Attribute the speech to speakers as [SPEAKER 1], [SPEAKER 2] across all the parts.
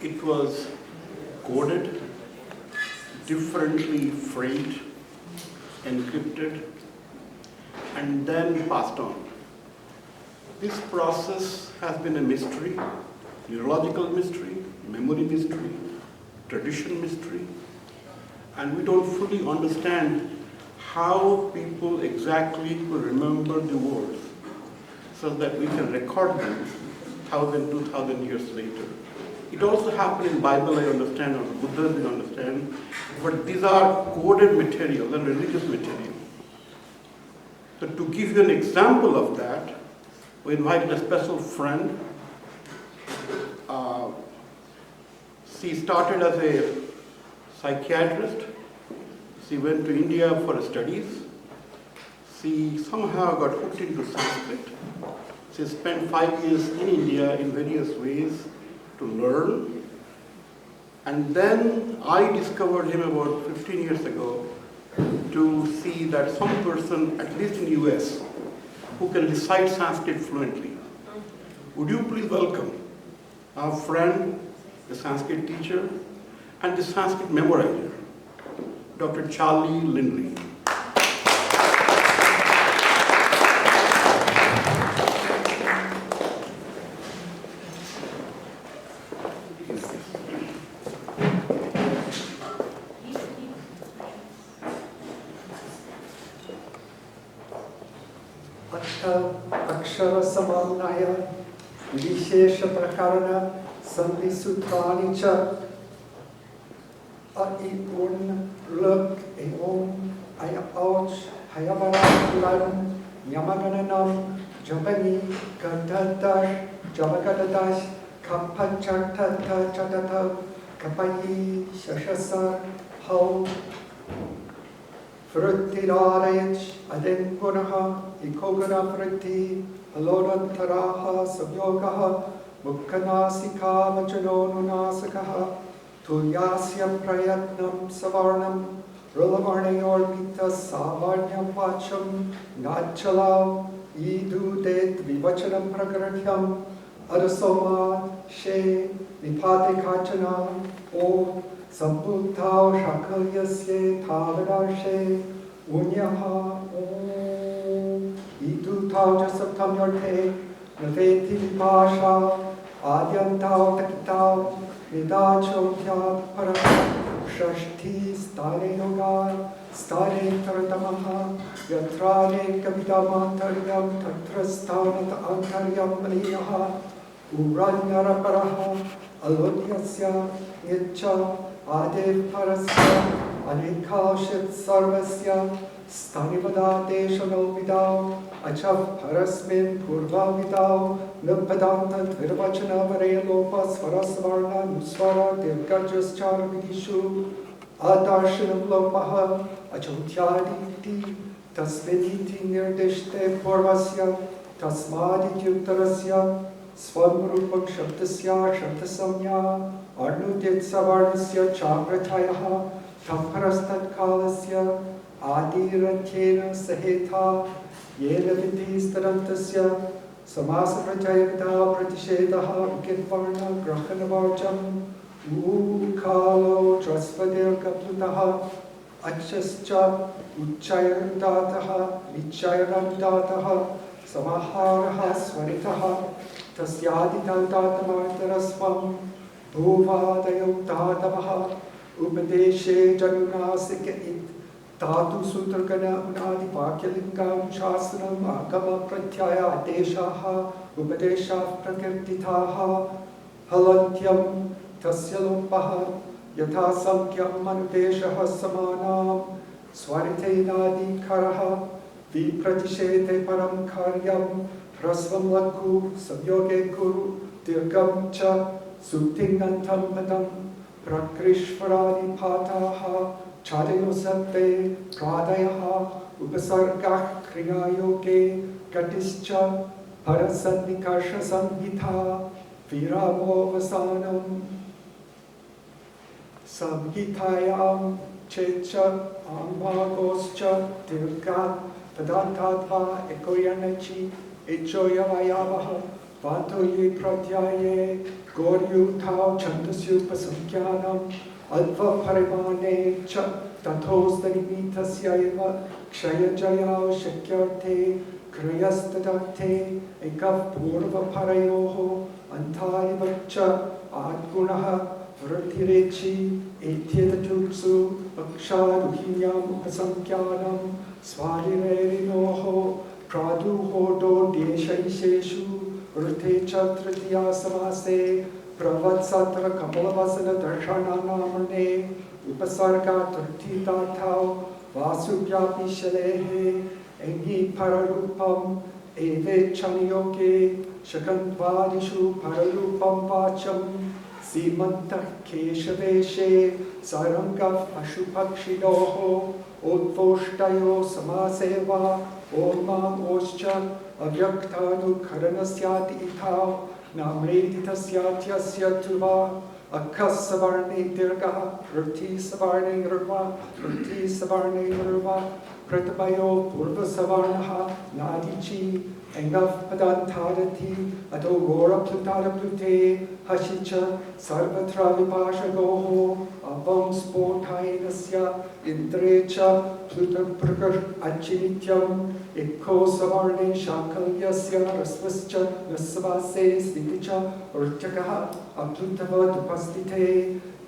[SPEAKER 1] It was coded, differently phrased, encrypted, and then passed on. This process has been a mystery, neurological mystery, memory mystery, tradition mystery, and we don't fully understand how people exactly will remember the words so that we can record them 1,000, 2,000 years later. It also happened in Bible, I understand, or Buddha, I understand, but these are coded material and religious material. So to give you an example of that, we invited a special friend. She started as a psychiatrist. She went to India for her studies. She somehow got hooked into Sanskrit. She spent 5 years in India in various ways to learn. And then I discovered him about 15 years ago to see that some person, at least in the US, who can recite Sanskrit fluently. Would you please welcome our friend, the Sanskrit teacher, and the Sanskrit memorizer, Dr. Charlie Lindley.
[SPEAKER 2] Akshara Samanaya Vishesha Prakarana Sandhi Sutrani Cha Aipun Luk Eom Aya Ouch Hayavara Lan Yamagananam Jabani Gandhadash Jabagadash Kapachatata Chatata Kapayi Shashasar How Fruttirarayach Aden Punaha Ikogana Fritti Alorantaraha Sabyogaha Mukkanasika Vajanonunasakaha Tulyasya Prayatnam Savarnam Rulavarnayorpita Savanyam Vacham Nachalam Idu Det Vivachanam Pragaratyam Adasoma She Vipate Kachana O Sambuddhao Shakalyasye Tavadarshe Unyaha Om Idu Tau Jasaptam Yorte Naveti Vipasha Adyantao Takitao Vidacho Kyat Para Shashti Stare Yoga Stare Taratamaha Yatrane Kavidamantaryam Tatrastanat Antaryam Maliyaha Uranyara Paraha Alodyasya Nitcha Adev Parasya Anikashit Sarvasya Stanivada Deshanal Vidao Achav Parasmin Purva Vidao Nupadantat Virvachana Varaya Lopa Svarasvarna Nusvara Devgajas Charavidishu Adarshanam Lopaha Achotyaditi Tasvediti Nirdishte Purvasya Tasmadit Yuttarasya Swamrupam Shabdasya Shabdasamya Arnudit Savarnasya Chakratayaha Tamparastat Kalasya Adirantyena Saheta Yena Vidhistarantasya Samasaprajayavada Pratishedaha Ukitvarna Grahanavarjam Ukalo Drasvadir Kaplutaha Achascha Uchayarandataha Vichayarandataha Samaharaha Swaritaha Tasyadidantamartarasvam Bhuvadayotadavaha Upadeshe Janunasika it Tatu Sutragana Unadi Vakyalingam Shasanam Agama Pratyaya Adeshaha Upadesha Prakirtitaha Halantyam Tasyalumpaha Yatha Samkyam Manudeshaha Samanam Swariteinadi Karaha Vipratishete Param Karyam Prasvam Lakku Sabyoge Guru Dirgam Cha Sutingantam Padam Prakrishvaradi Pataha Chadayosatte Pradayaha Upasargah Kriyayoge Gatischa Parasandikasha Samhita Viramo Vasanam Samhitayam Checha Ambagoscha Dirga Padantatva Ekoyanachi Echoyavayavaha vato ye pratyaye goryutau chandasyupasankhyanam alva parimane cha tatostanimithasyaiva kshayajayao shakyarte kriyastadakte ekav purva parayoho antarivacha adgunaha vrithirechi etyedajutsu aksharuhinyam upasankyanam svalirerinoho praduho do deshaisheshu vrte chatritiya samase pravatsatra kamalavasana darshananamane upasarga turthitatau vasubhyapi shalehe engi pararupam eve chaniyoke shakantvadishu pararupam vacham simantah keshaveshe sarangaf ashupakshinoho odvoshtayo samaseva omam oscha avyaktanu karanasyati itha namreditasyatya tuva akas savarne dirgah rti savarne nirva pratapayo purva savarnaha nadichi engaf padantadati ato gora plutara plute hashicha sarvatra vipashagoho avam spotainasya indrecha plutam prakar achinityam ekko savarne shakalyasya rasvascha nasvase stiticha urchakaha aplutava dupastite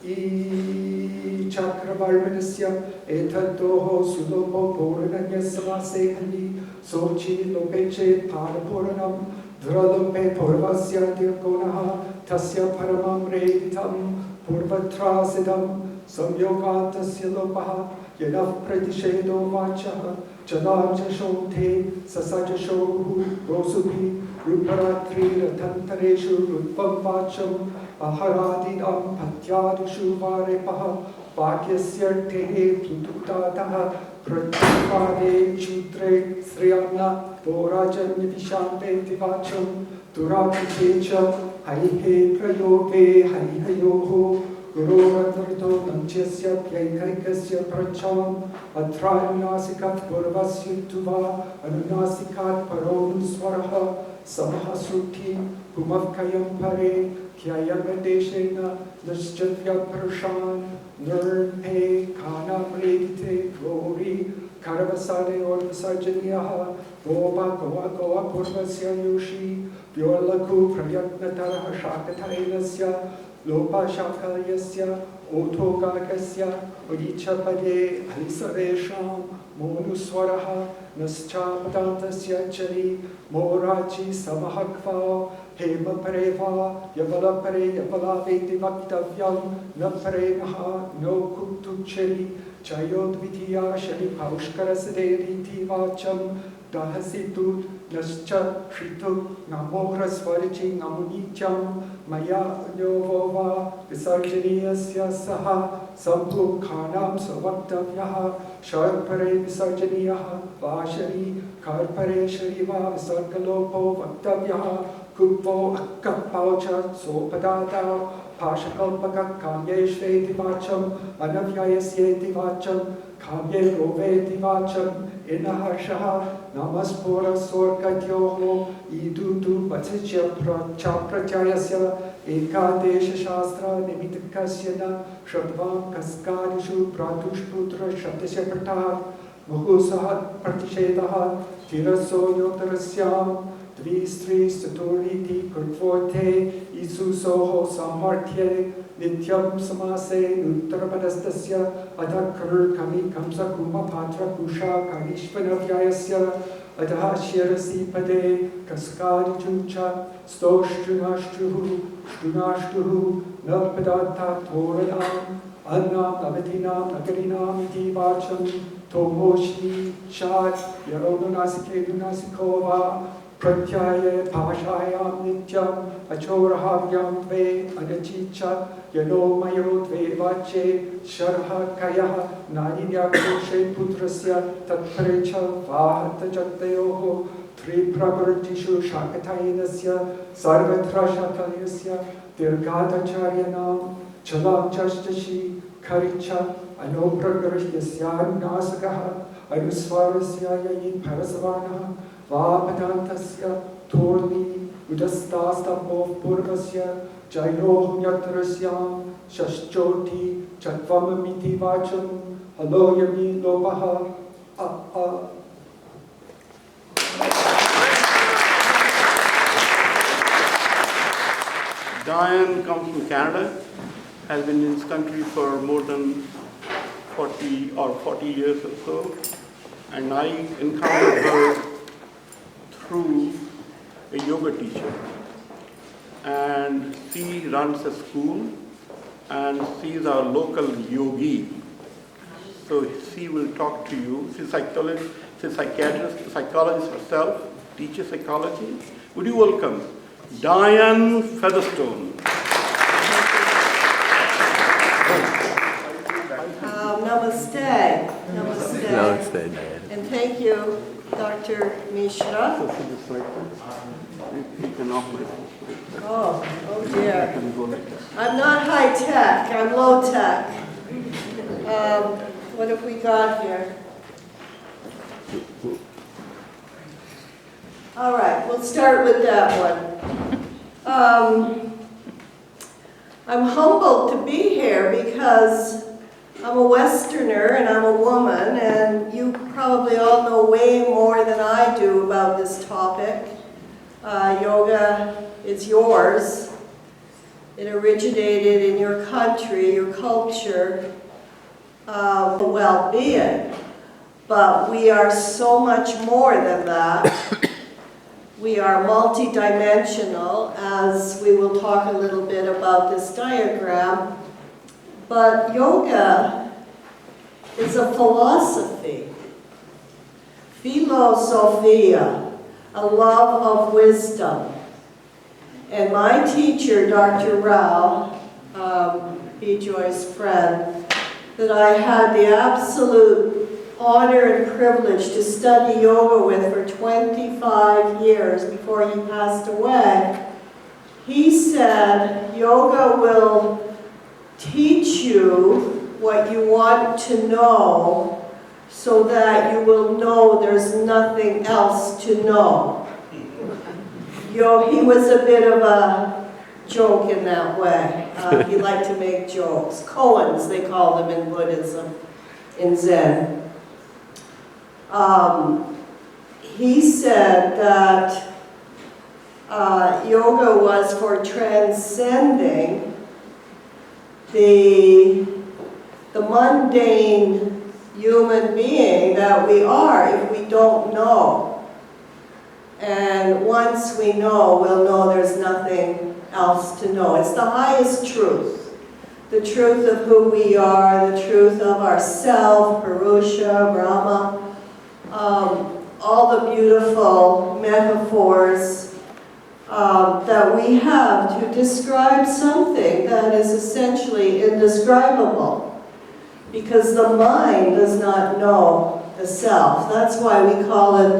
[SPEAKER 2] I chakravarmanasya etaddoho sulopo purananya samase khali sochi lopeche parapuranam dhralope purvasya dirgonaha tasya paramam reditam purvatrasidam samyogatasya lopaha yadav pradishedo vachaha chalaja shonte sasajashohu rosubhi ruparatri ratantareshu rupam vacham aharadidam patyadishu varepaha vakyasyartehe plututataha pratyapade chutre sriyamna vorajanya vishante divacham durapitecha haihe prayoge haihayoho guroradrito namchesya pyaikaikasya pracham atrayunasikat purvasya tuva anunasikat paronuswaraha samahasruti humavkayam pare Kyayagadeshena Nishchatya Parashan Nirpe Kana Mredite Glory Karavasade Orvasarjaniyaha Goba Goa Goa Purvasya Yoshi Vyolaku Prayatnataraha Shakatainasya Lopa Shakalyasya Otogagasya Udichapade Alisaresham Monuswaraha Naschapadantasya Chari Morachi Samahakva Hema Pareva, Yavala Pare, Yavala Veti Vaktavyam, Na Parenaha, No Kutucheri, Chayot Vidya, Shani Paushkara Saderiti Vacham, Dahasitut, Nascha, Shitu, Namohra Swarichi, Namunicham, Maya Yovova, Visarjaniyasya Saha, Sampur Khanam Savaktavyaha, Sharpare Visarjaniyaha, Vashari, Karpare Shariva, Visargalopo Vaktavyaha, Kupo akkapaucha sopadata pashakalpaka kamyeshveti vacham anavyayasyeti vacham kamye roveti vacham inaharshaha namaspora sorkatyoho idudu patsichya pratyayasya ekadesha shastra nimittakasyana shabvam kaskadishu pratushputra shabdasya pratar muhusahat pratishedaha tirasoyotarasya Dvistri Saturiti Kurtvorte Isusoho Samartye Nityam Samase Nuttarapadastasya Adhakarur Kami Kamsa Kuma Patra Kusha Kanishvanavyayasya Adha Shirasi Pade Kaskadi Chucha Stoshtunashtuhu Shtunashtuhu Navpadata Toranam Annam Navatinam Nagarinam Iti Vacham Tomoshni Chat Yarodunasike Dunasikova Pratyaye Pashayam Nityam Achorahavyam Dve Anachicha Yano Mayo Dve Vache Sharha Kayaha Nadinyakoshe Putrasya Tatprecha Vahata Jatayoho Tripravartishu Shakatainasya Sarvatra Shakalyasya Dirgatacharyanam Chalam Chashtashi Karicha Anopragarhyasya Nasagaha Anuswarasya Yayin Parasavarnaha Vapadantasya Torni Udastastamov Purvasya Jairo Yatrasyam Shashchoti Chatvamamiti Vacham Haloyami Lopaha
[SPEAKER 1] Diane comes from Canada, has been in this country for more than 40 years or so, and I encountered her through a yoga teacher. And she runs a school, and she is our local yogi. So she will talk to you. She's a psychiatrist, psychologist herself, teaches psychology. Would you welcome Diane Featherstone?
[SPEAKER 3] Namaste. Namaste.
[SPEAKER 4] Namaste, Diane.
[SPEAKER 3] And thank you, Dr. Mishra.
[SPEAKER 1] So she just like this. You can off my.
[SPEAKER 3] Oh dear.
[SPEAKER 1] You can go like this.
[SPEAKER 3] I'm not high tech, I'm low tech. What have we got here? All right, we'll start with that one. I'm humbled to be here because I'm a Westerner and I'm a woman, and you probably all know way more than I do about this topic. Yoga is yours. It originated in your country, your culture, well-being. But we are so much more than that. We are multidimensional, as we will talk a little bit about this diagram. But yoga is a philosophy, philosophia, a love of wisdom. And my teacher, Dr. Rao, Bijoy's friend, that I had the absolute honor and privilege to study yoga with for 25 years before he passed away, he said, yoga will teach you what you want to know so that you will know there's nothing else to know. He was a bit of a joke in that way. He liked to make jokes. Koans, they call them in Buddhism, in Zen. He said that yoga was for transcending the mundane human being that we are if we don't know. And once we know, we'll know there's nothing else to know. It's the highest truth. The truth of who we are, the truth of ourself, Purusha, Brahma, all the beautiful metaphors that we have to describe something that is essentially indescribable, because the mind does not know the self. That's why we call it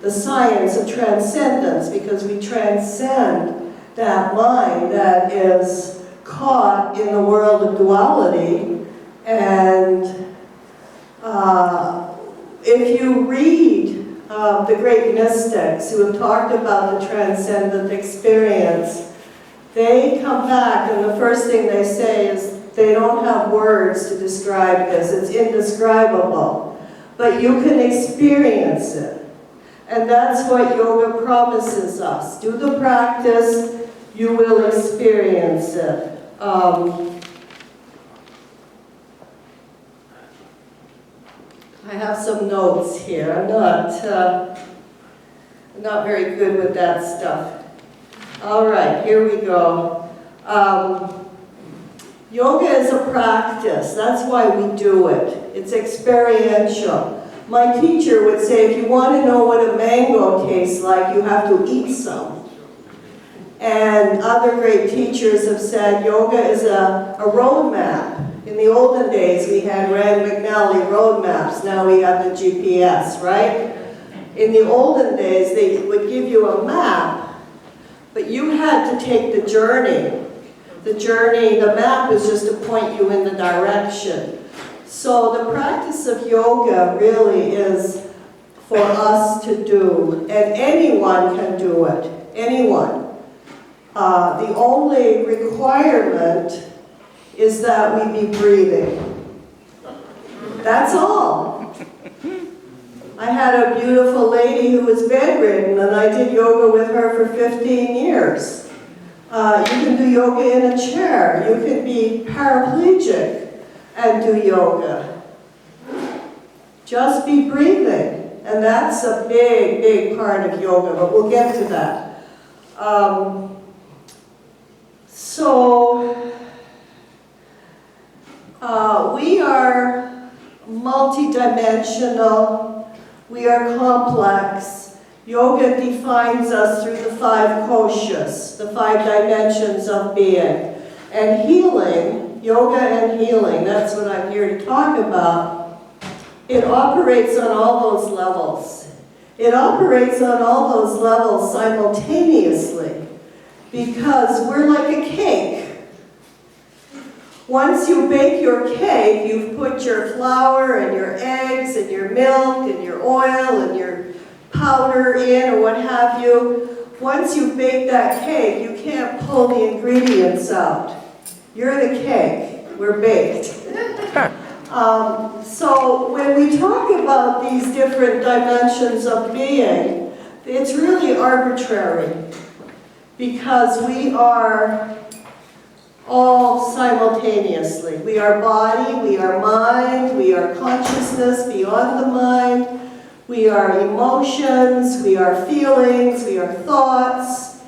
[SPEAKER 3] the science of transcendence, because we transcend that mind that is caught in the world of duality. And if you read the great mystics who have talked about the transcendent experience, they come back and the first thing they say is they don't have words to describe this. It's indescribable. But you can experience it. And that's what yoga promises us. Do the practice, you will experience it. I have some notes here. I'm not very good with that stuff. All right, here we go. Yoga is a practice. That's why we do it. It's experiential. My teacher would say, if you want to know what a mango tastes like, you have to eat some. And other great teachers have said yoga is a roadmap. In the olden days, we had Rand McNally road maps. Now we have the GPS, right? In the olden days, they would give you a map, but you had to take the journey. The map was just to point you in the direction. So the practice of yoga really is for us to do, and anyone can do it, anyone. The only requirement is that we be breathing. That's all. I had a beautiful lady who was bedridden, and I did yoga with her for 15 years. You can do yoga in a chair. You can be paraplegic and do yoga. Just be breathing. And that's a big, big part of yoga, but we'll get to that. We are multidimensional, we are complex. Yoga defines us through the 5 koshas, the 5 dimensions of being. And healing, yoga and healing, that's what I'm here to talk about. It operates on all those levels. It operates on all those levels simultaneously because we're like a cake. Once you bake your cake, you've put your flour and your eggs and your milk and your oil and your powder in or what have you. Once you bake that cake, you can't pull the ingredients out. You're the cake. We're baked. So when we talk about these different dimensions of being, it's really arbitrary because we are all simultaneously. We are body, we are mind, we are consciousness beyond the mind, we are emotions, we are feelings, we are thoughts,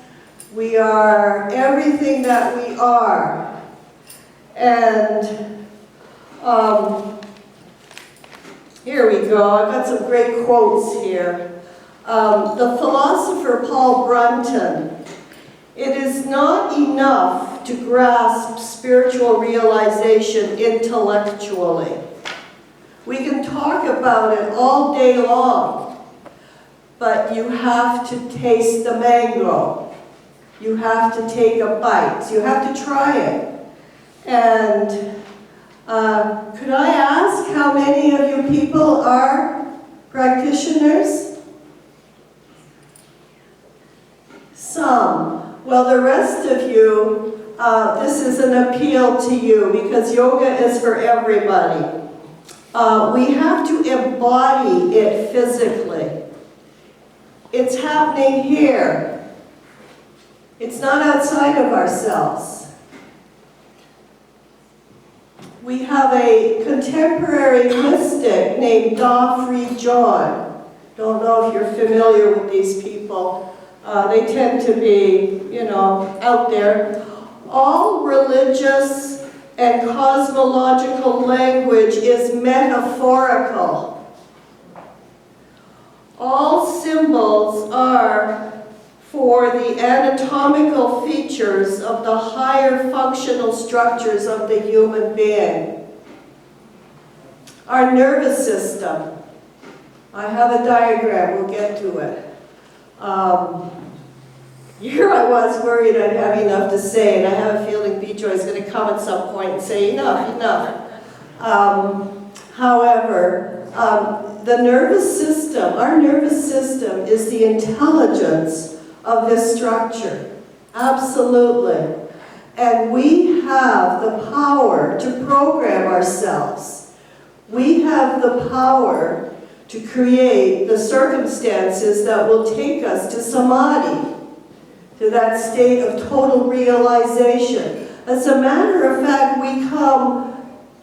[SPEAKER 3] we are everything that we are. And here we go, I've got some great quotes here. The philosopher Paul Brunton, it is not enough to grasp spiritual realization intellectually. We can talk about it all day long, but you have to taste the mango. You have to take a bite. You have to try it. And could I ask how many of you people are practitioners? Some. Well, the rest of you, this is an appeal to you because yoga is for everybody. We have to embody it physically. It's happening here. It's not outside of ourselves. We have a contemporary mystic named Dafri John. Don't know if you're familiar with these people. They tend to be, out there. All religious and cosmological language is metaphorical. All symbols are for the anatomical features of the higher functional structures of the human being. Our nervous system. I have a diagram, we'll get to it. Here I was worried I'd have enough to say, and I have a feeling Bijoy is going to come at some point and say, enough. However, the nervous system, our nervous system is the intelligence of this structure. Absolutely. And we have the power to program ourselves. We have the power to create the circumstances that will take us to samadhi, to that state of total realization. As a matter of fact, we come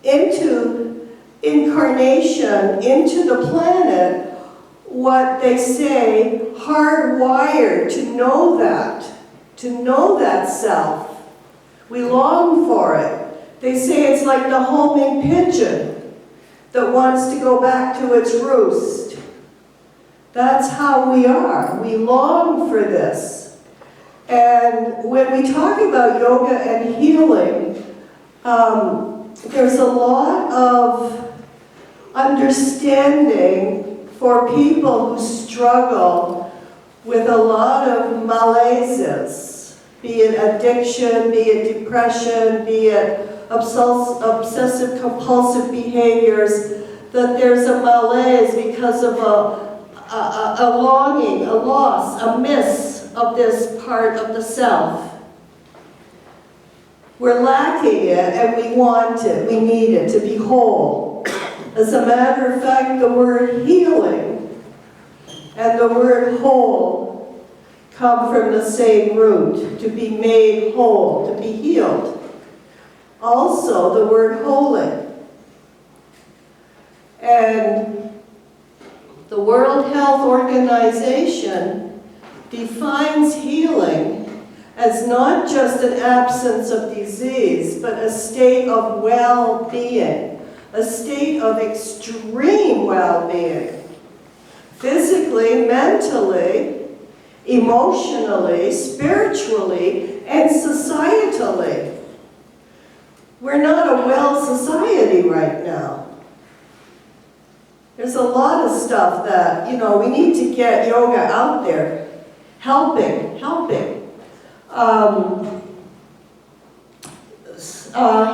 [SPEAKER 3] into incarnation, into the planet, what they say, hardwired to know that self. We long for it. They say it's like the homing pigeon that wants to go back to its roost. That's how we are. We long for this. And when we talk about yoga and healing, there's a lot of understanding for people who struggle with a lot of malaises, be it addiction, be it depression, be it obsessive compulsive behaviors, that there's a malaise because of a longing, a loss, a miss of this part of the self. We're lacking it and we want it, we need it to be whole. As a matter of fact, the word healing and the word whole come from the same root, to be made whole, to be healed. Also, the word holy. And the World Health Organization defines healing as not just an absence of disease, but a state of well-being, a state of extreme well-being, physically, mentally, emotionally, spiritually, and societally. We're not a well society right now. There's a lot of stuff that, we need to get yoga out there, helping.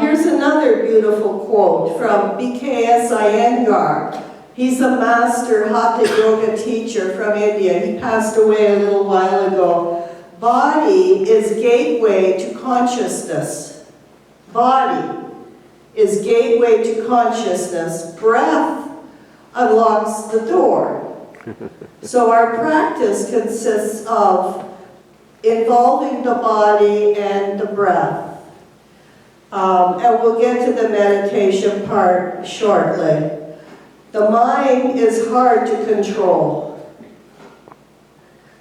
[SPEAKER 3] Here's another beautiful quote from BKS Iyengar. He's a master Hatha yoga teacher from India. He passed away a little while ago. Body is gateway to consciousness. Body is gateway to consciousness. Breath unlocks the door. So our practice consists of involving the body and the breath. And we'll get to the meditation part shortly. The mind is hard to control.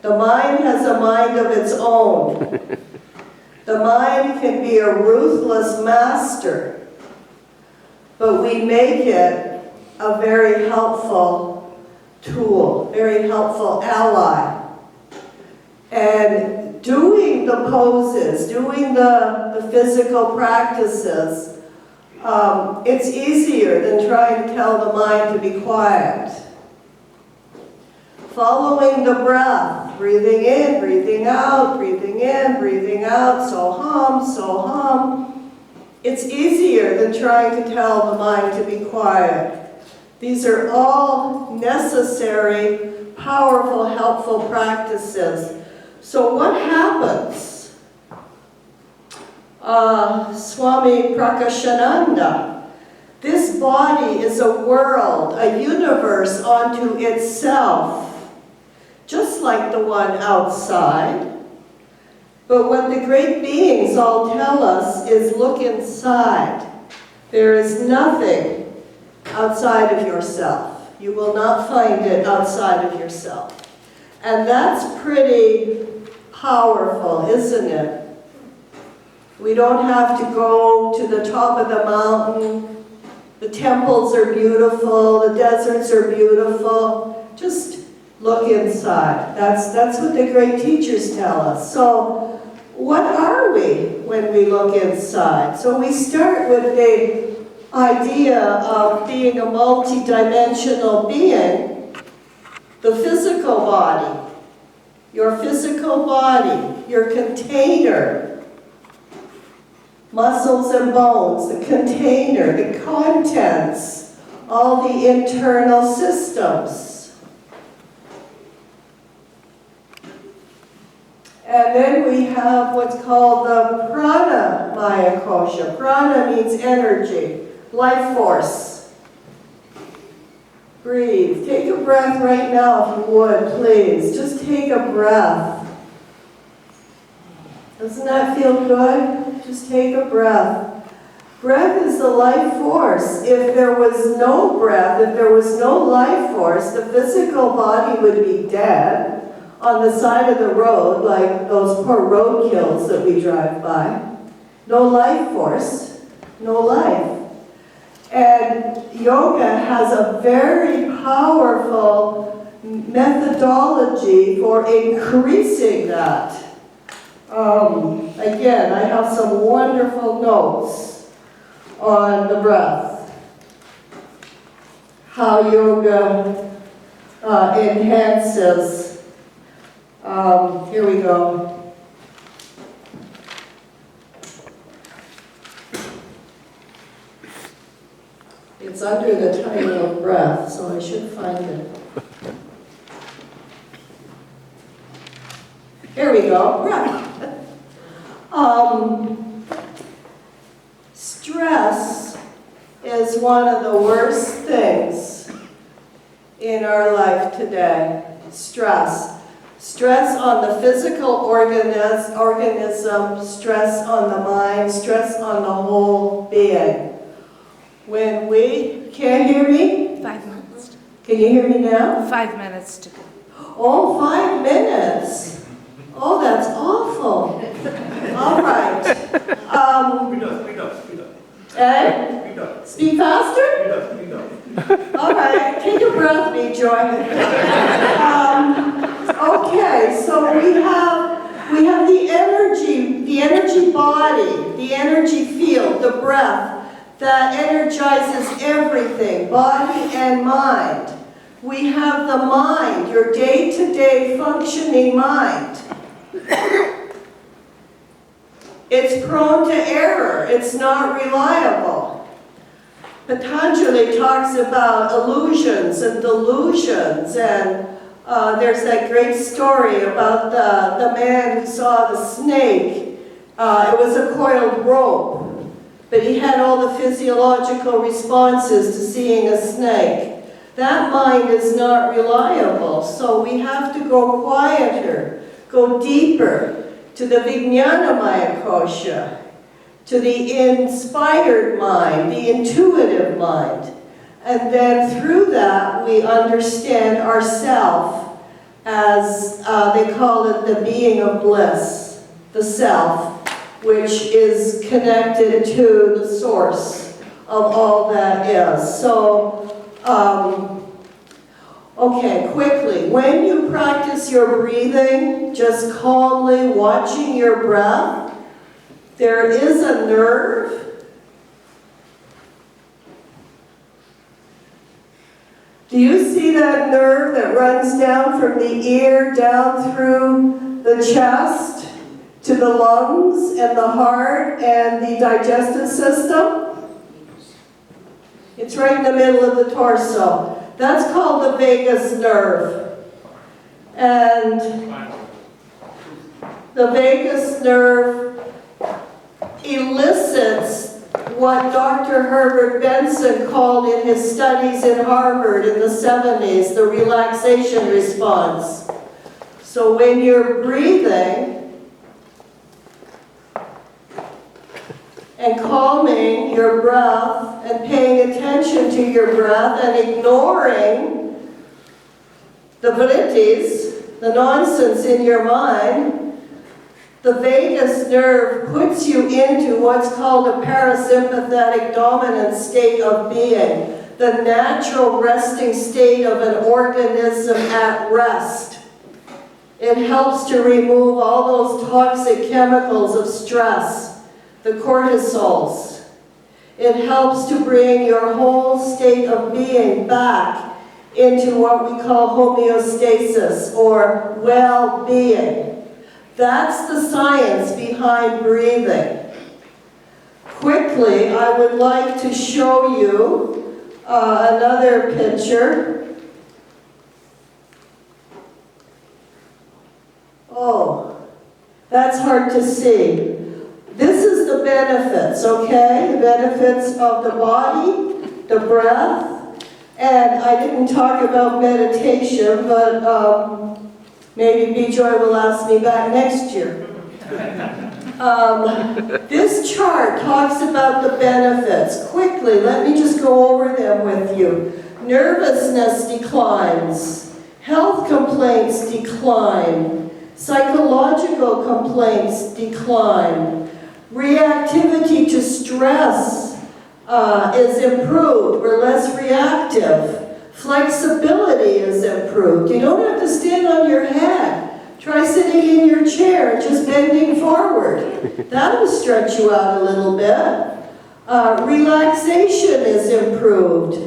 [SPEAKER 3] The mind has a mind of its own. The mind can be a ruthless master, but we make it a very helpful tool, very helpful ally. And doing the poses, doing the physical practices, it's easier than trying to tell the mind to be quiet. Following the breath, breathing in, breathing out, breathing in, breathing out, so hum. It's easier than trying to tell the mind to be quiet. These are all necessary, powerful, helpful practices. So what happens? Swami Prakashananda, this body is a world, a universe unto itself, just like the one outside. But what the great beings all tell us is look inside. There is nothing outside of yourself. You will not find it outside of yourself. And that's pretty powerful, isn't it? We don't have to go to the top of the mountain. The temples are beautiful, the deserts are beautiful. Just look inside. That's what the great teachers tell us. So what are we when we look inside? So we start with the idea of being a multi-dimensional being. The physical body, your physical body, your container, muscles and bones, the container, the contents, all the internal systems. And then we have what's called the prana maya kosha. Prana means energy, life force. Breathe. Take a breath right now if you would, please. Just take a breath. Doesn't that feel good? Just take a breath. Breath is the life force. If there was no breath, if there was no life force, the physical body would be dead on the side of the road, like those poor roadkills that we drive by. No life force, no life. And yoga has a very powerful methodology for increasing that. Again, I have some wonderful notes on the breath. How yoga enhances. Here we go. It's under the title of breath, so I should find it. Here we go, breath. Stress is one of the worst things in our life today. Stress. Stress on the physical organism, stress on the mind, stress on the whole being. When we, can't hear me?
[SPEAKER 4] 5 minutes.
[SPEAKER 3] Can you hear me now?
[SPEAKER 4] 5 minutes to go.
[SPEAKER 3] Oh, 5 minutes. Oh, that's awful. All right.
[SPEAKER 1] Speed up.
[SPEAKER 3] Eh?
[SPEAKER 1] Speed up.
[SPEAKER 3] Speak faster?
[SPEAKER 1] Speed up.
[SPEAKER 3] All right, take a breath, Joy. Okay, so we have the energy body, the energy field, the breath that energizes everything, body and mind. We have the mind, your day-to-day functioning mind. It's prone to error. It's not reliable. Patanjali talks about illusions and delusions, and there's that great story about the man who saw the snake. It was a coiled rope, but he had all the physiological responses to seeing a snake. That mind is not reliable, so we have to go quieter, go deeper, to the Vijnanamaya Kosha, to the inspired mind, the intuitive mind. And then through that, we understand ourself as, they call it the being of bliss, the self, which is connected to the source of all that is. So, okay, quickly, when you practice your breathing, just calmly watching your breath, there is a nerve. Do you see that nerve that runs down from the ear, down through the chest, to the lungs and the heart and the digestive system? It's right in the middle of the torso. That's called the vagus nerve. And the vagus nerve elicits what Dr. Herbert Benson called in his studies in Harvard in the 70s, the relaxation response. So when you're breathing and calming your breath and paying attention to your breath and ignoring the vrittis, the nonsense in your mind, the vagus nerve puts you into what's called a parasympathetic dominant state of being, the natural resting state of an organism at rest. It helps to remove all those toxic chemicals of stress, the cortisols. It helps to bring your whole state of being back into what we call homeostasis, or well-being. That's the science behind breathing. Quickly, I would like to show you another picture. Oh, that's hard to see. This is the benefits, okay? The benefits of the body, the breath, and I didn't talk about meditation, but maybe B-Joy will ask me back next year. This chart talks about the benefits. Quickly, let me just go over them with you. Nervousness declines, health complaints decline, psychological complaints decline, reactivity to stress is improved. We're less reactive. Flexibility is improved. You don't have to stand on your head. Try sitting in your chair and just bending forward. That'll stretch you out a little bit. Relaxation is improved.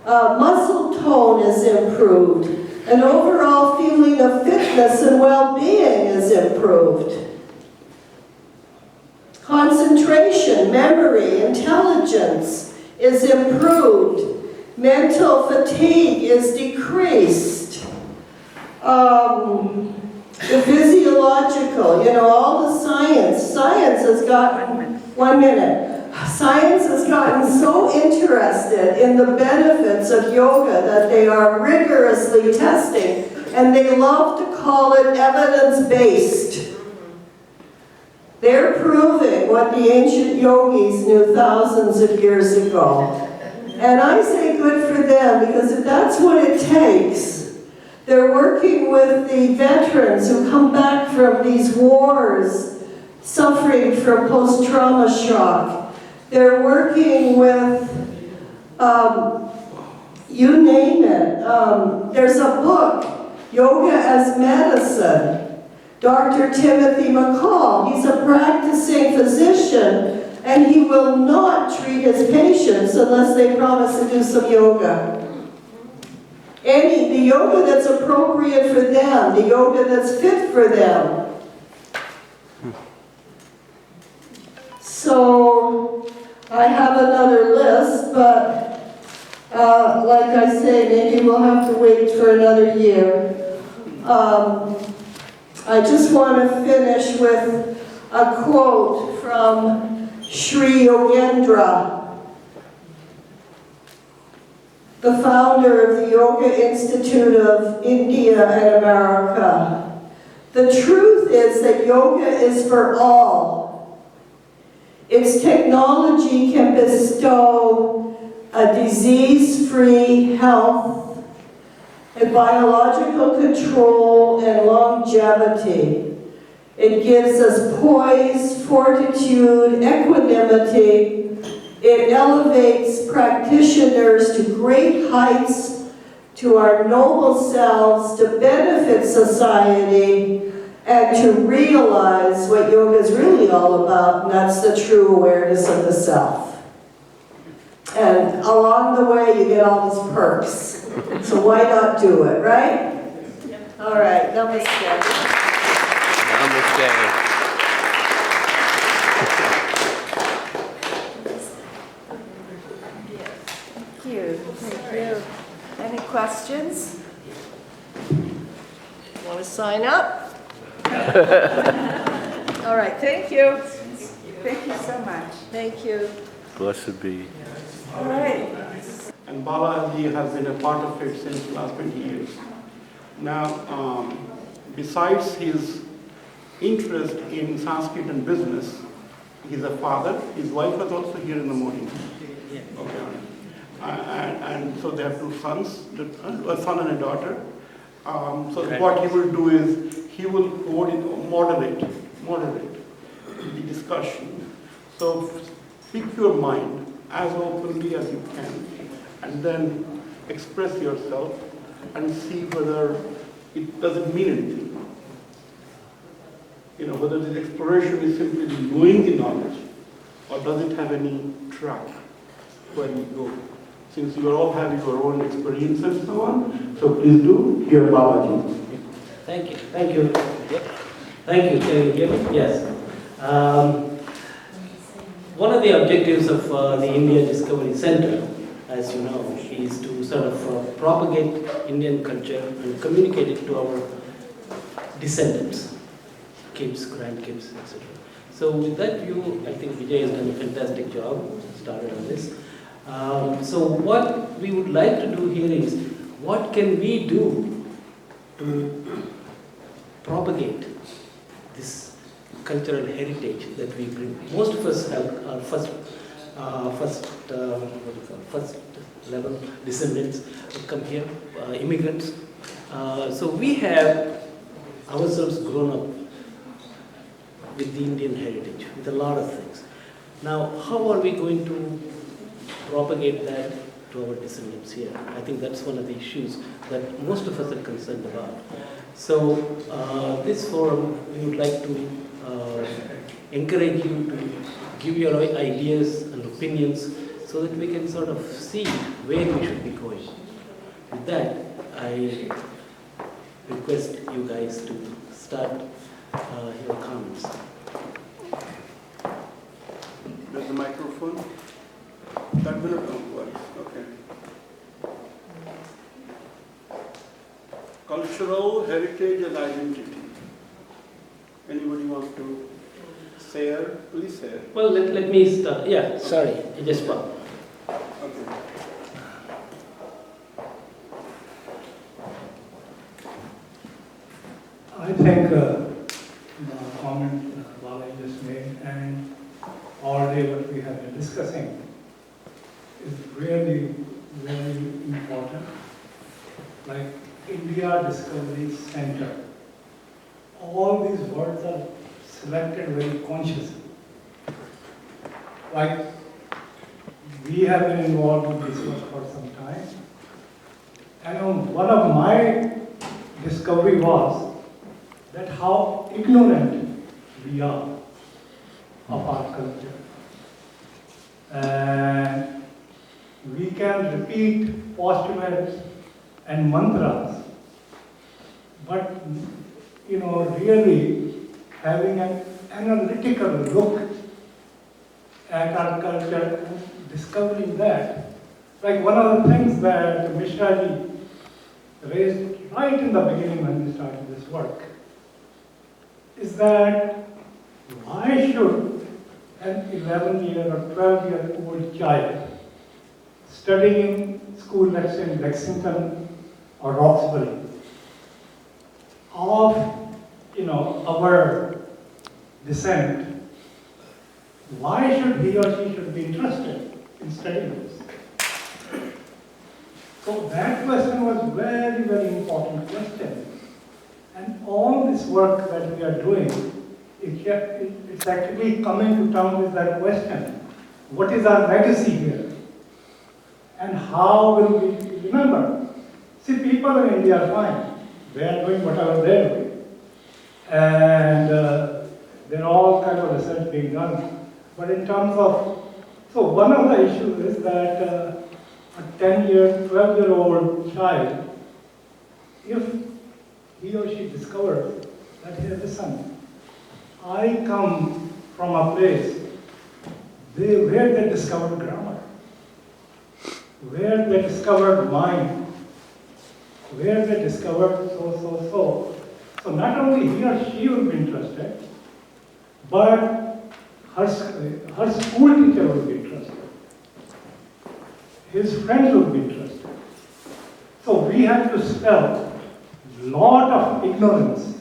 [SPEAKER 3] Muscle tone is improved. An overall feeling of fitness and well-being is improved. Concentration, memory, intelligence is improved. Mental fatigue is decreased. the physiological, all the science has gotten, 1 minute. Science has gotten so interested in the benefits of yoga that they are rigorously testing, and they love to call it evidence-based. They're proving what the ancient yogis knew thousands of years ago. And I say good for them, because if that's what it takes, they're working with the veterans who come back from these wars, suffering from post-trauma shock. They're working with, you name it. There's a book, Yoga as Medicine. Dr. Timothy McCall, he's a practicing physician, and he will not treat his patients unless they promise to do some yoga. The yoga that's appropriate for them, the yoga that's fit for them. So, I have another list, but like I say, maybe we'll have to wait for another year. I just want to finish with a quote from Sri Yogendra, the founder of the Yoga Institute of India and America. The truth is that yoga is for all. Its technology can bestow a disease-free health, a biological control, and longevity. It gives us poise, fortitude, equanimity. It elevates practitioners to great heights, to our noble selves, to benefit society, and to realize what yoga is really all about, and that's the true awareness of the self. And along the way, you get all these perks. So why not do it, right? All right, namaste.
[SPEAKER 4] Namaste.
[SPEAKER 5] Thank you. Thank you. Any questions? Want to sign up? All right, thank you.
[SPEAKER 6] Thank you so much.
[SPEAKER 5] Thank you.
[SPEAKER 4] Blessed be.
[SPEAKER 5] All right.
[SPEAKER 1] And Balaji has been a part of it since the last 20 years. Now, besides his interest in Sanskrit and business, he's a father. His wife was also here in the morning. Okay. And so they have 2 sons, a son and a daughter. So what he will do is, he will moderate the discussion. So speak your mind as openly as you can, and then express yourself and see whether it doesn't mean anything. Whether this exploration is simply knowing the knowledge, or does it have any track where you go. Since you all have your own experience and so on, so please do hear Balaji.
[SPEAKER 7] Thank you. Thank you. Thank you. Can you hear me? Yes. One of the objectives of the India Discovery Center, as you know, is to sort of propagate Indian culture and communicate it to our descendants, kids, grandkids, etc. So with that view, I think Vijay has done a fantastic job, started on this. So what we would like to do here is, what can we do to propagate this cultural heritage that we bring? Most of us have our first level descendants who come here, immigrants. So we have ourselves grown up with the Indian heritage, with a lot of things. Now, how are we going to propagate that to our descendants here? I think that's one of the issues that most of us are concerned about. So, this forum, we would like to encourage you to give your ideas and opinions so that we can sort of see where we should be going. With that, I request you guys to start your comments.
[SPEAKER 1] There's the microphone. That will not work. Okay. Cultural heritage and identity. Anybody want to share? Please share.
[SPEAKER 7] Well, let me start. Yeah, sorry, I just spoke.
[SPEAKER 1] Okay.
[SPEAKER 4] I think the comment Bala just made and all day what we have been discussing is really very important. Like India Discovery Center, all these words are selected very consciously. Like we have been involved in this work for some time, and one of my discovery was that how ignorant we are of our culture. And we can repeat postulates and mantras, but really having an analytical look at our culture and discovering that. Like one of the things that Mishra ji raised right in the beginning when we started this work is that why should an 11-year or 12-year-old child studying school, let's say in Lexington or Roxbury, of our descent, why should he or she should be interested in studying this? So that question was very, very important question. And all this work that we are doing, it's actually coming to town with that question. What is our legacy here? And how will we remember? See, people in India are fine. They are doing whatever they're doing. And there are all kinds of research being done. But in terms of, so one of the issues is that a 10-year, 12-year-old child, if he or she discovers that, hey, listen, I come from a place where they discovered grammar, where they discovered mind, where they discovered so. So not only he or she will be interested, but her school teacher will be interested. His friends will be interested. So we have to spell lot of ignorance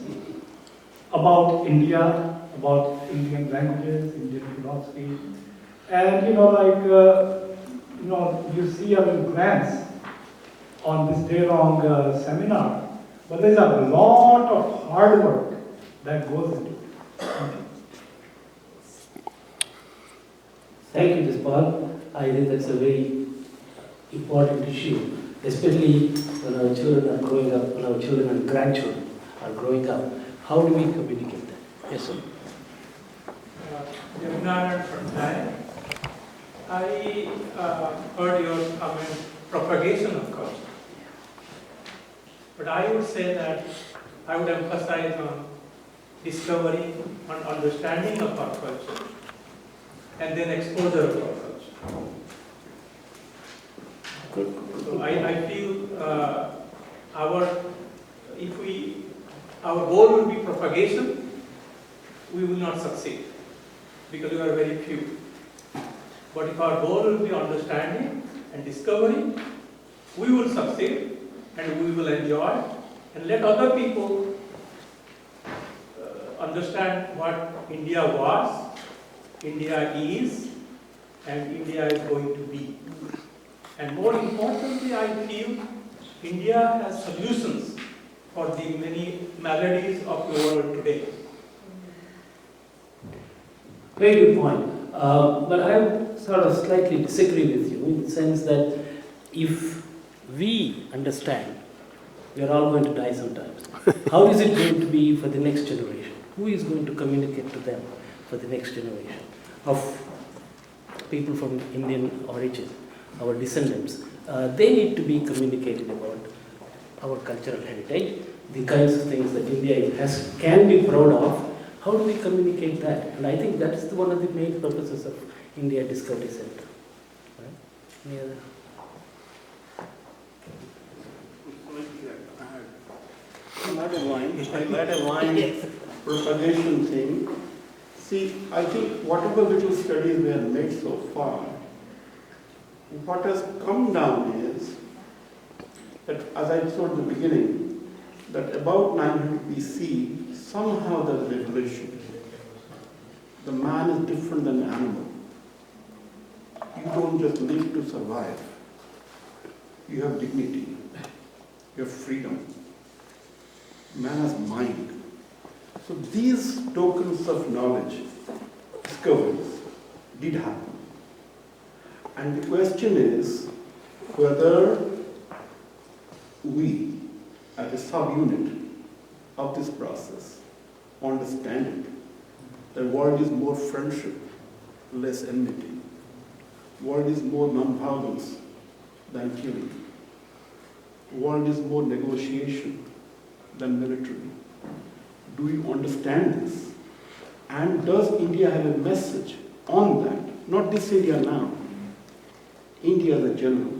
[SPEAKER 4] about India, about Indian languages, Indian philosophy, and you see a little glance on this day-long seminar, but there's a lot of hard work that goes into it.
[SPEAKER 7] Thank you, Jaspal. I think that's a very important issue, especially when our children are growing up, when our children and grandchildren are growing up. How do we communicate that? Yes, sir.
[SPEAKER 8] Yamunara from Thai. I heard your comment, propagation of culture. But I would say that I would emphasize on discovery, on understanding of our culture, and then exposure of our culture. So I feel our goal will be propagation, we will not succeed because we are very few. But if our goal will be understanding and discovery, we will succeed and we will enjoy and let other people understand what India was, India is, and India is going to be. And more importantly, I feel India has solutions for the many maladies of the world today.
[SPEAKER 7] Very good point. But I sort of slightly disagree with you in the sense that if we understand, we are all going to die sometimes. How is it going to be for the next generation? Who is going to communicate to them for the next generation of people from Indian origin, our descendants? They need to be communicated about our cultural heritage, the kinds of things that India can be proud of. How do we communicate that? And I think that is one of the main purposes of India Discovery Center. Right? Any other?
[SPEAKER 1] led a line propagation thing. See, I think whatever little studies we have made so far, what has come down is that, as I told in the beginning, that about 900 BC, somehow there's a revelation. The man is different than the animal. You don't just live to survive. You have dignity. You have freedom. Man has mind. So these tokens of knowledge, discoveries, did happen. And the question is whether we, as a subunit of this process, understand it. The world is more friendship, less enmity. The world is more non-violence than killing. The world is more negotiation than military. Do we understand this? And does India have a message on that? Not this India now. India as a general.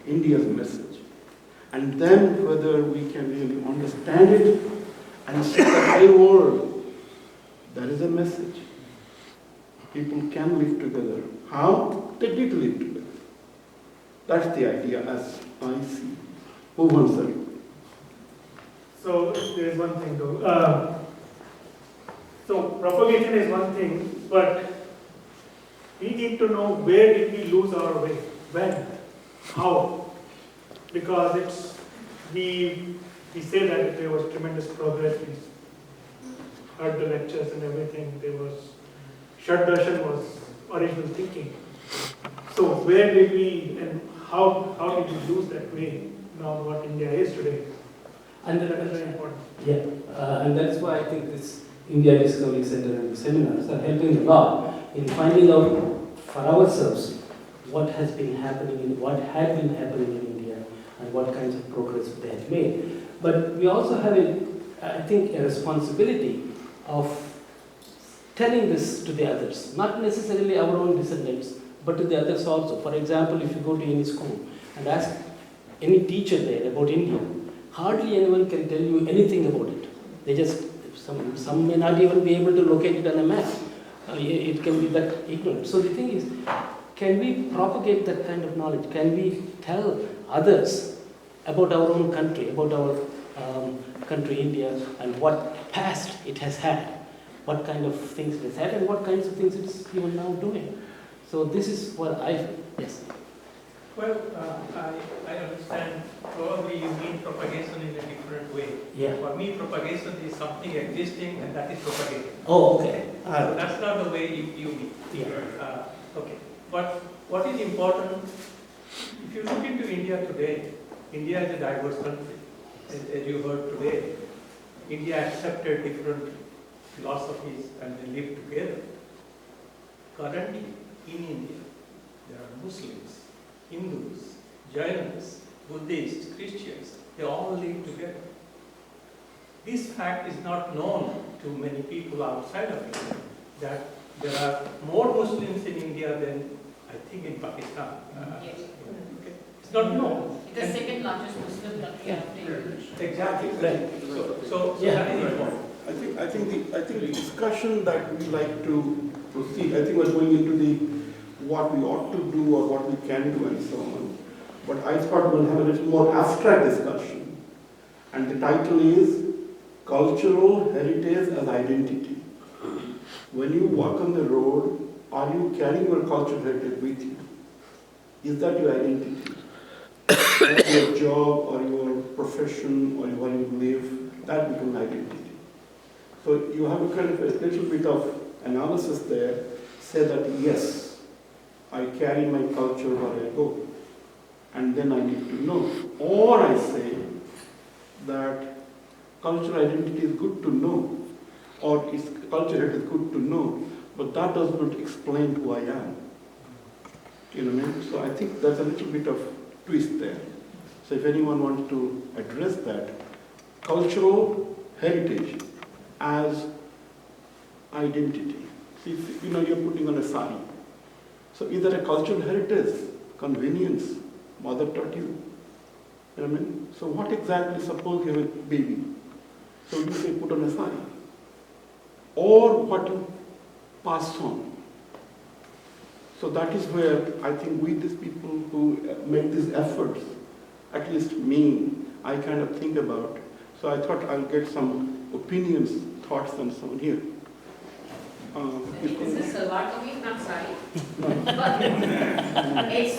[SPEAKER 1] India's message. And then whether we can really understand it and see that, hey world, that is a message. People can live together. How? They did live together. That's the idea as I see. Who wants that?
[SPEAKER 4] So there is one thing though. So propagation is one thing, but we need to know where did we lose our way, when, how, because we say that there was tremendous progress. We heard the lectures and everything. There was Shad Darshan was original thinking. So where did we and how did we lose that way? Now what India is today.
[SPEAKER 7] And
[SPEAKER 4] That is very important.
[SPEAKER 7] and that's why I think this India Discovery Center and the seminars are helping a lot in finding out for ourselves what has been happening and what had been happening in India and what kinds of progress they have made. But we also have, I think, a responsibility of telling this to the others, not necessarily our own descendants, but to the others also. For example, if you go to any school and ask any teacher there about India, hardly anyone can tell you anything about it. They just, some may not even be able to locate it on a map. It can be that ignorant. So the thing is, can we propagate that kind of knowledge? Can we tell others about our own country, about our country, India, and what past it has had, what kind of things it has had, and what kinds of things it's even now doing? So this is what I, yes.
[SPEAKER 8] Well, I understand probably you mean propagation in a different way.
[SPEAKER 7] Yeah.
[SPEAKER 8] For me, propagation is something existing and that is propagated.
[SPEAKER 7] Oh, okay.
[SPEAKER 8] That's not the way you mean.
[SPEAKER 7] Yeah.
[SPEAKER 8] Okay. But what is important, if you look into India today, India is a diverse country. As you heard today, India accepted different philosophies and they live together. Currently, in India, there are Muslims, Hindus, Jainas, Buddhists, Christians, they all live together. This fact is not known to many people outside of India, that there are more Muslims in India than, I think, in Pakistan.
[SPEAKER 9] Yes.
[SPEAKER 8] Okay. It's not known.
[SPEAKER 9] The second largest Muslim country after India.
[SPEAKER 8] Exactly.
[SPEAKER 7] Right.
[SPEAKER 8] So that is important.
[SPEAKER 1] I think the discussion that we like to proceed, I think we're going into the what we ought to do or what we can do and so on. But I thought we'll have a little more abstract discussion. And the title is Cultural Heritage as Identity. When you walk on the road, are you carrying your cultural heritage with you? Is that your identity? Or your job or your profession or where you live, that becomes identity. So you have a kind of a little bit of analysis there, say that yes, I carry my culture where I go, and then I need to know. Or I say that cultural identity is good to know, or culture is good to know, but that does not explain who I am. You know what I mean? So I think there's a little bit of twist there. So if anyone wants to address that, cultural heritage as identity. See, you know, you're putting on a sari. So is that a cultural heritage, convenience, mother taught you? You know what I mean? So what exactly, suppose you have a baby, So you say put on a sari. Or what you pass on. So that is where I think we, these people who make these efforts, at least me, I kind of think about. So I thought I'll get some opinions, thoughts and so on here.
[SPEAKER 9] This is salwar kameez, not sari. But it's,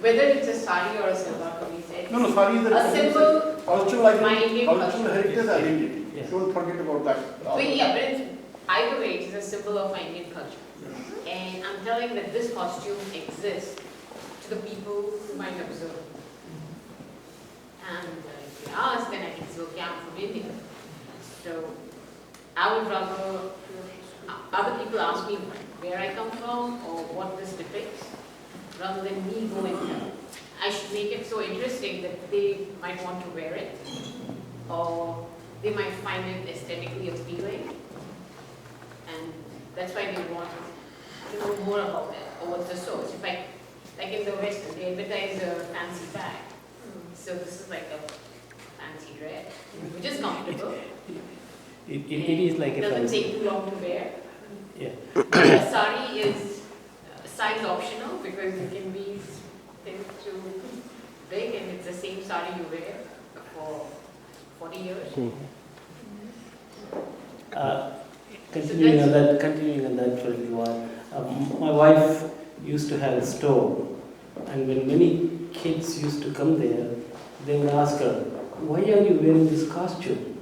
[SPEAKER 9] whether it's a sari or a salwar kameez, it's
[SPEAKER 1] No, sari is
[SPEAKER 9] a symbol
[SPEAKER 1] cultural
[SPEAKER 9] of my Indian
[SPEAKER 1] cultural
[SPEAKER 9] culture.
[SPEAKER 1] heritage identity.
[SPEAKER 7] Yes.
[SPEAKER 1] Don't forget about that.
[SPEAKER 9] But yeah, but it's, either way, it's a symbol of my Indian culture. And I'm telling that this costume exists to the people who might observe. And if you ask, then I can say, okay, I'm from India. So I would rather other people ask me where I come from or what this depicts, rather than me go and tell. I should make it so interesting that they might want to wear it, or they might find it aesthetically appealing, and that's why they want to know more about it, or what's the source. If like in the West, they advertise a fancy bag. So this is like a fancy dress, which is comfortable.
[SPEAKER 7] It is like
[SPEAKER 9] It
[SPEAKER 7] a
[SPEAKER 9] doesn't
[SPEAKER 7] fancy.
[SPEAKER 9] take too long to wear.
[SPEAKER 7] Yeah.
[SPEAKER 9] A sari is size optional because it can be thin to big, and it's the same sari you wear for 40 years.
[SPEAKER 7] Continuing on that for a little while, my wife used to have a store, and when many kids used to come there, they would ask her, "Why are you wearing this costume?"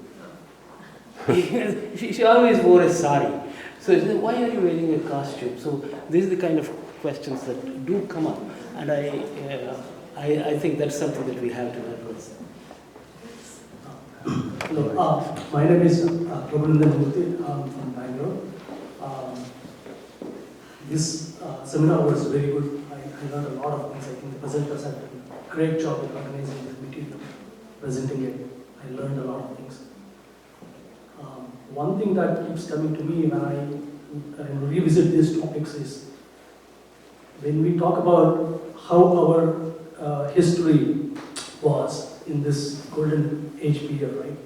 [SPEAKER 7] she always wore a sari. So she said, "Why are you wearing a costume?" So these are the kind of questions that do come up, and I think that's something that we have to address.
[SPEAKER 4] Hello, my name is Prabhurandan Murthy. I'm from Bangalore. This seminar was very good. I learned a lot of things. I think the presenters have done a great job in organizing the material, presenting it. I learned a lot of things. One thing that keeps coming to me when I revisit these topics is when we talk about how our history was in this golden age period, right?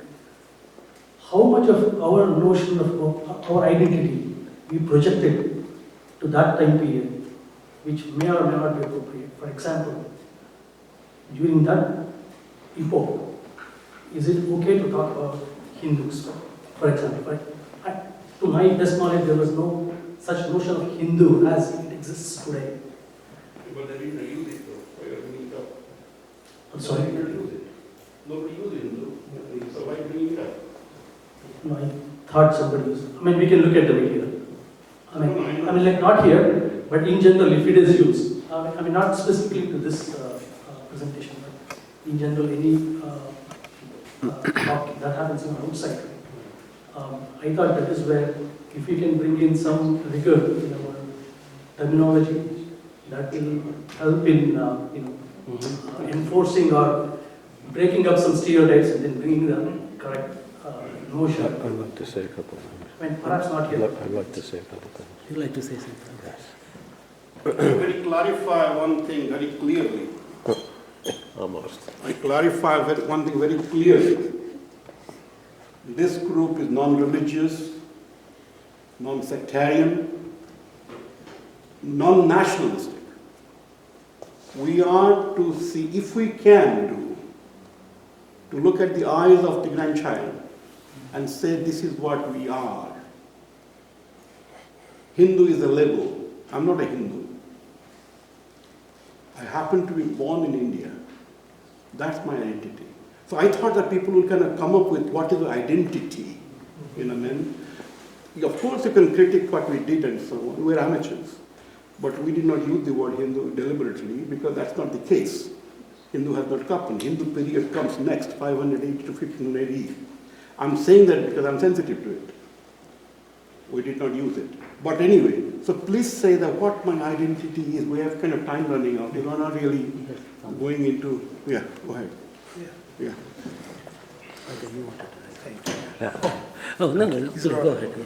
[SPEAKER 4] How much of our notion of our identity we projected to that time period, which may or may not be appropriate. For example, during that epoch, is it okay to talk about Hindus? For example, to my best knowledge, there was no such notion of Hindu as it exists today.
[SPEAKER 1] But they didn't use it though. Why are you bringing it up?
[SPEAKER 4] I'm sorry.
[SPEAKER 1] They didn't use it. Nobody used it, so why are you bringing it up?
[SPEAKER 4] No, I thought somebody was. I mean, we can look at the material. I mean, like not here, but in general, if it is used. I mean, not specifically to this presentation, but in general, any talk that happens on outside. I thought that is where, if we can bring in some rigor in our terminology, that will help in enforcing or breaking up some stereotypes and then bringing the correct notion.
[SPEAKER 10] I'd like to say a couple of things.
[SPEAKER 4] I mean, perhaps not here.
[SPEAKER 10] I'd like to say a couple of things.
[SPEAKER 7] You'd like to say something?
[SPEAKER 10] Yes.
[SPEAKER 1] Very clarify one thing very clearly.
[SPEAKER 10] Almost.
[SPEAKER 1] I clarify one thing very clearly. This group is non-religious, non-sectarian, non-nationalistic. We are to see, if we can do, to look at the eyes of the grandchild and say this is what we are. Hindu is a label. I'm not a Hindu. I happen to be born in India. That's my identity. So I thought that people will kind of come up with what is the identity, man. Of course you can critique what we did and so on. We're amateurs. But we did not use the word Hindu deliberately because that's not the case. Hindu has not come. Hindu period comes next, 580 to 1500 AD. I'm saying that because I'm sensitive to it. We did not use it. But anyway, so please say that what my identity is. We have kind of time running out. We're not really going into, yeah, go ahead. Yeah.
[SPEAKER 7] Okay, you wanted to. Yeah. Oh, no, go ahead. Yeah.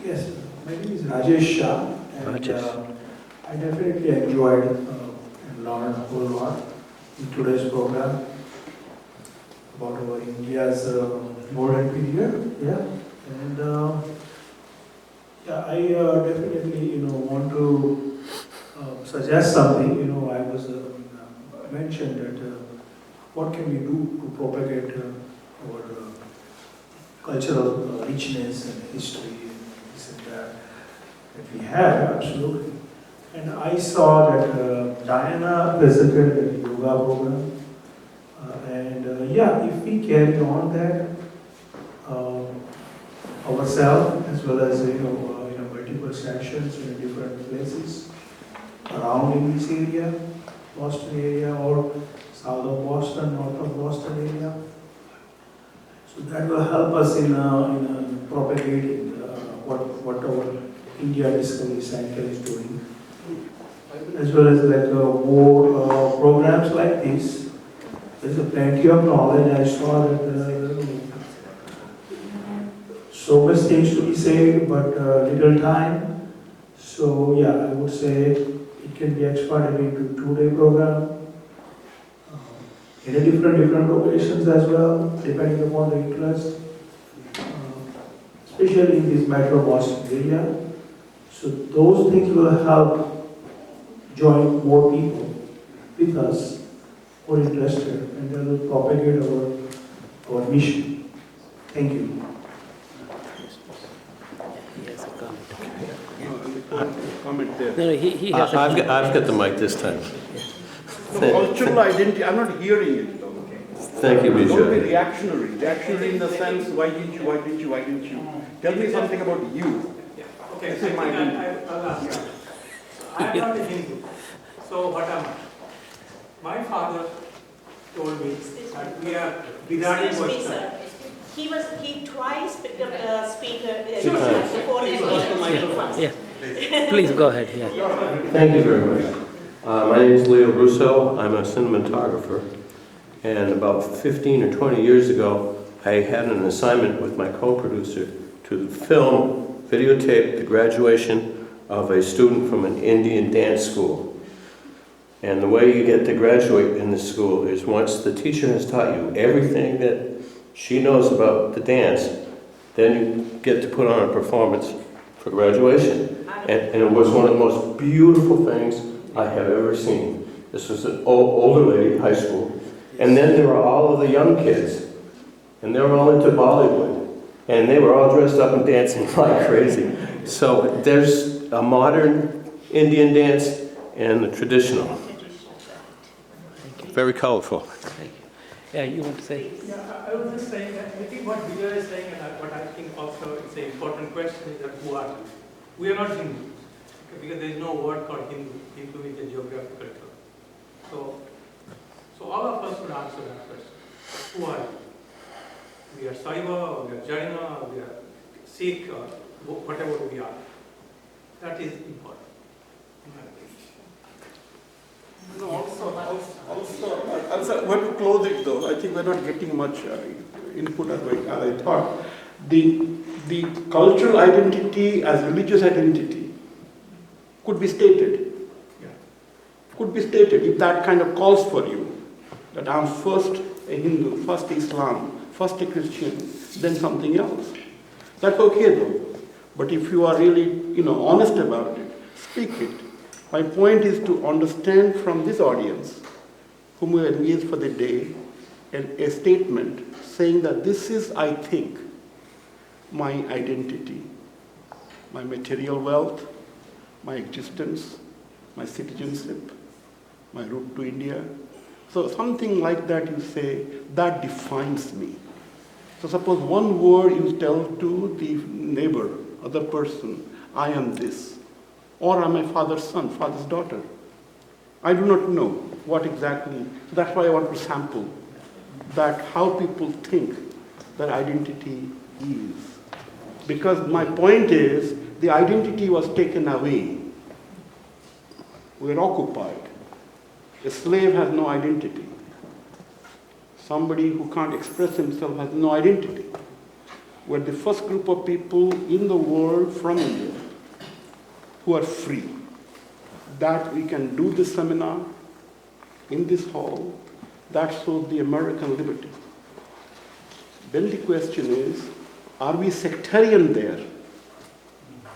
[SPEAKER 11] Yes, my name is Rajesh Shah, and I definitely enjoyed and learned a whole lot in today's program about our India's modern period. Yeah, and yeah, I definitely want to suggest something. I was mentioned that what can we do to propagate our cultural richness and history and this and that we have, absolutely. And I saw that Diana presented a yoga program. Yeah, if we carry on that ourselves, as well as multiple sessions in different places around in this area, Boston area, or south of Boston, north of Boston area, so that will help us in propagating what our India Discovery Center is doing, as well as more programs like this. There's plenty of knowledge. I saw that so much things to be said, but little time. So yeah, I would say it can be expanded into 2-day program in a different locations as well, depending upon the interest, especially in this Metro Boston area. So those things will help join more people with us who are interested, and that will propagate our mission. Thank you.
[SPEAKER 7] Yes, a comment.
[SPEAKER 1] Comment there.
[SPEAKER 7] No, he has
[SPEAKER 10] I've got the mic this time.
[SPEAKER 1] Cultural identity, I'm not hearing it though.
[SPEAKER 10] Thank you,
[SPEAKER 1] Don't be
[SPEAKER 10] Vijay.
[SPEAKER 1] reactionary. Reactionary in the sense, why didn't you? Tell me something about you.
[SPEAKER 8] Okay,
[SPEAKER 1] This is my
[SPEAKER 8] I'll ask you. I am not a Hindu, so what am I? My father told me that we are Bidari
[SPEAKER 12] Excuse me,
[SPEAKER 8] Western.
[SPEAKER 12] sir. He twice picked up the speaker
[SPEAKER 8] Sure, sure.
[SPEAKER 12] before he was.
[SPEAKER 7] Yeah. Please go ahead. Yeah.
[SPEAKER 10] Thank you very much. My name is Leo Russo. I'm a cinematographer. And about 15 or 20 years ago, I had an assignment with my co-producer to film, videotape the graduation of a student from an Indian dance school. And the way you get to graduate in this school is once the teacher has taught you everything that she knows about the dance, then you get to put on a performance for graduation. And it was one of the most beautiful things I have ever seen. This was an older lady, high school. And then there were all of the young kids. And they were all into Bollywood. And they were all dressed up and dancing like crazy. So there's a modern Indian dance and the traditional. Very colorful.
[SPEAKER 7] Thank you. Yeah, you want to say?
[SPEAKER 8] Yeah, I was just saying that I think what Vijay is saying, and what I think also is an important question, is that who are we? We are not Hindu, because there is no word called Hindu. Hindu is a geographical term. So all of us would answer that question. Who are we? We are Saiva, or we are Jaina, or we are Sikh, or whatever we are. That is important.
[SPEAKER 1] No, also, when to close it though, I think we're not getting much input as I thought. The cultural identity as religious identity could be stated.
[SPEAKER 8] Yeah.
[SPEAKER 1] Could be stated if that kind of calls for you, that I'm first a Hindu, first Islam, first a Christian, then something else. That's okay though. But if you are really, honest about it, speak it. My point is to understand from this audience, whom we engaged for the day, a statement saying that this is, I think, my identity, my material wealth, my existence, my citizenship, my route to India. So something like that you say, that defines me. So suppose one word you tell to the neighbor, other person, I am this. Or I'm my father's son, father's daughter. I do not know what exactly. That's why I want to sample that how people think that identity is. Because my point is, the identity was taken away. We are occupied. A slave has no identity. Somebody who can't express himself has no identity. We're the first group of people in the world from India who are free. That we can do this seminar in this hall, that shows the American liberty. Then the question is, are we sectarian there?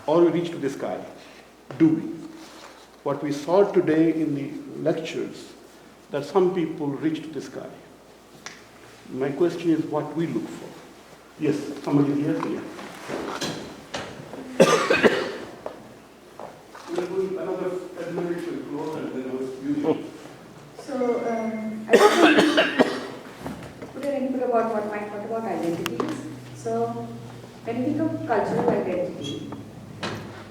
[SPEAKER 1] Or we reach to the sky? Do we? What we saw today in the lectures, that some people reach to the sky. My question is what we look for. Yes, somebody here? Yeah. We'll do another 10 minutes to close and then you.
[SPEAKER 6] So, I just want to put an input about what about identities. So, when we think of cultural identity,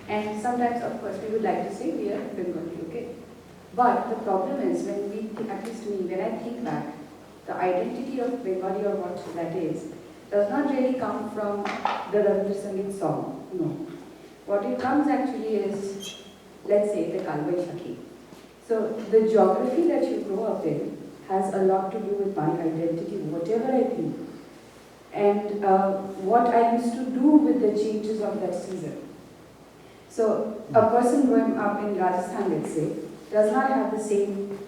[SPEAKER 6] and sometimes, of course, we would like to say we are Bengali, okay? But the problem is when we, at least me, when I think back, the identity of Bengali or what that is, does not really come from the Rabindra Sangeet song, no. What it comes actually is, let's say, the Kalvaishakhi. So the geography that you grow up in has a lot to do with my identity, whatever I think, and what I used to do with the changes of that season. So a person growing up in Rajasthan, let's say, does not have the same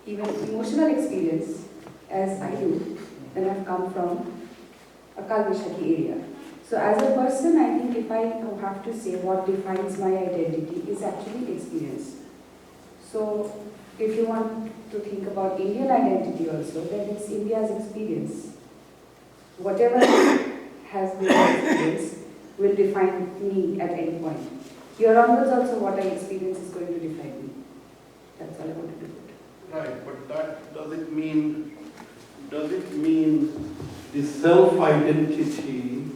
[SPEAKER 6] even emotional experience as I do when I've come from a Kalvaishakhi area. So as a person, I think if I have to say what defines my identity is actually experience. So if you want to think about Indian identity also, then it's India's experience. Whatever has been my experience will define me at any point. Here onwards also what I experience is going to define me. That's all I want to do.
[SPEAKER 1] Right, but that does it mean the self-identity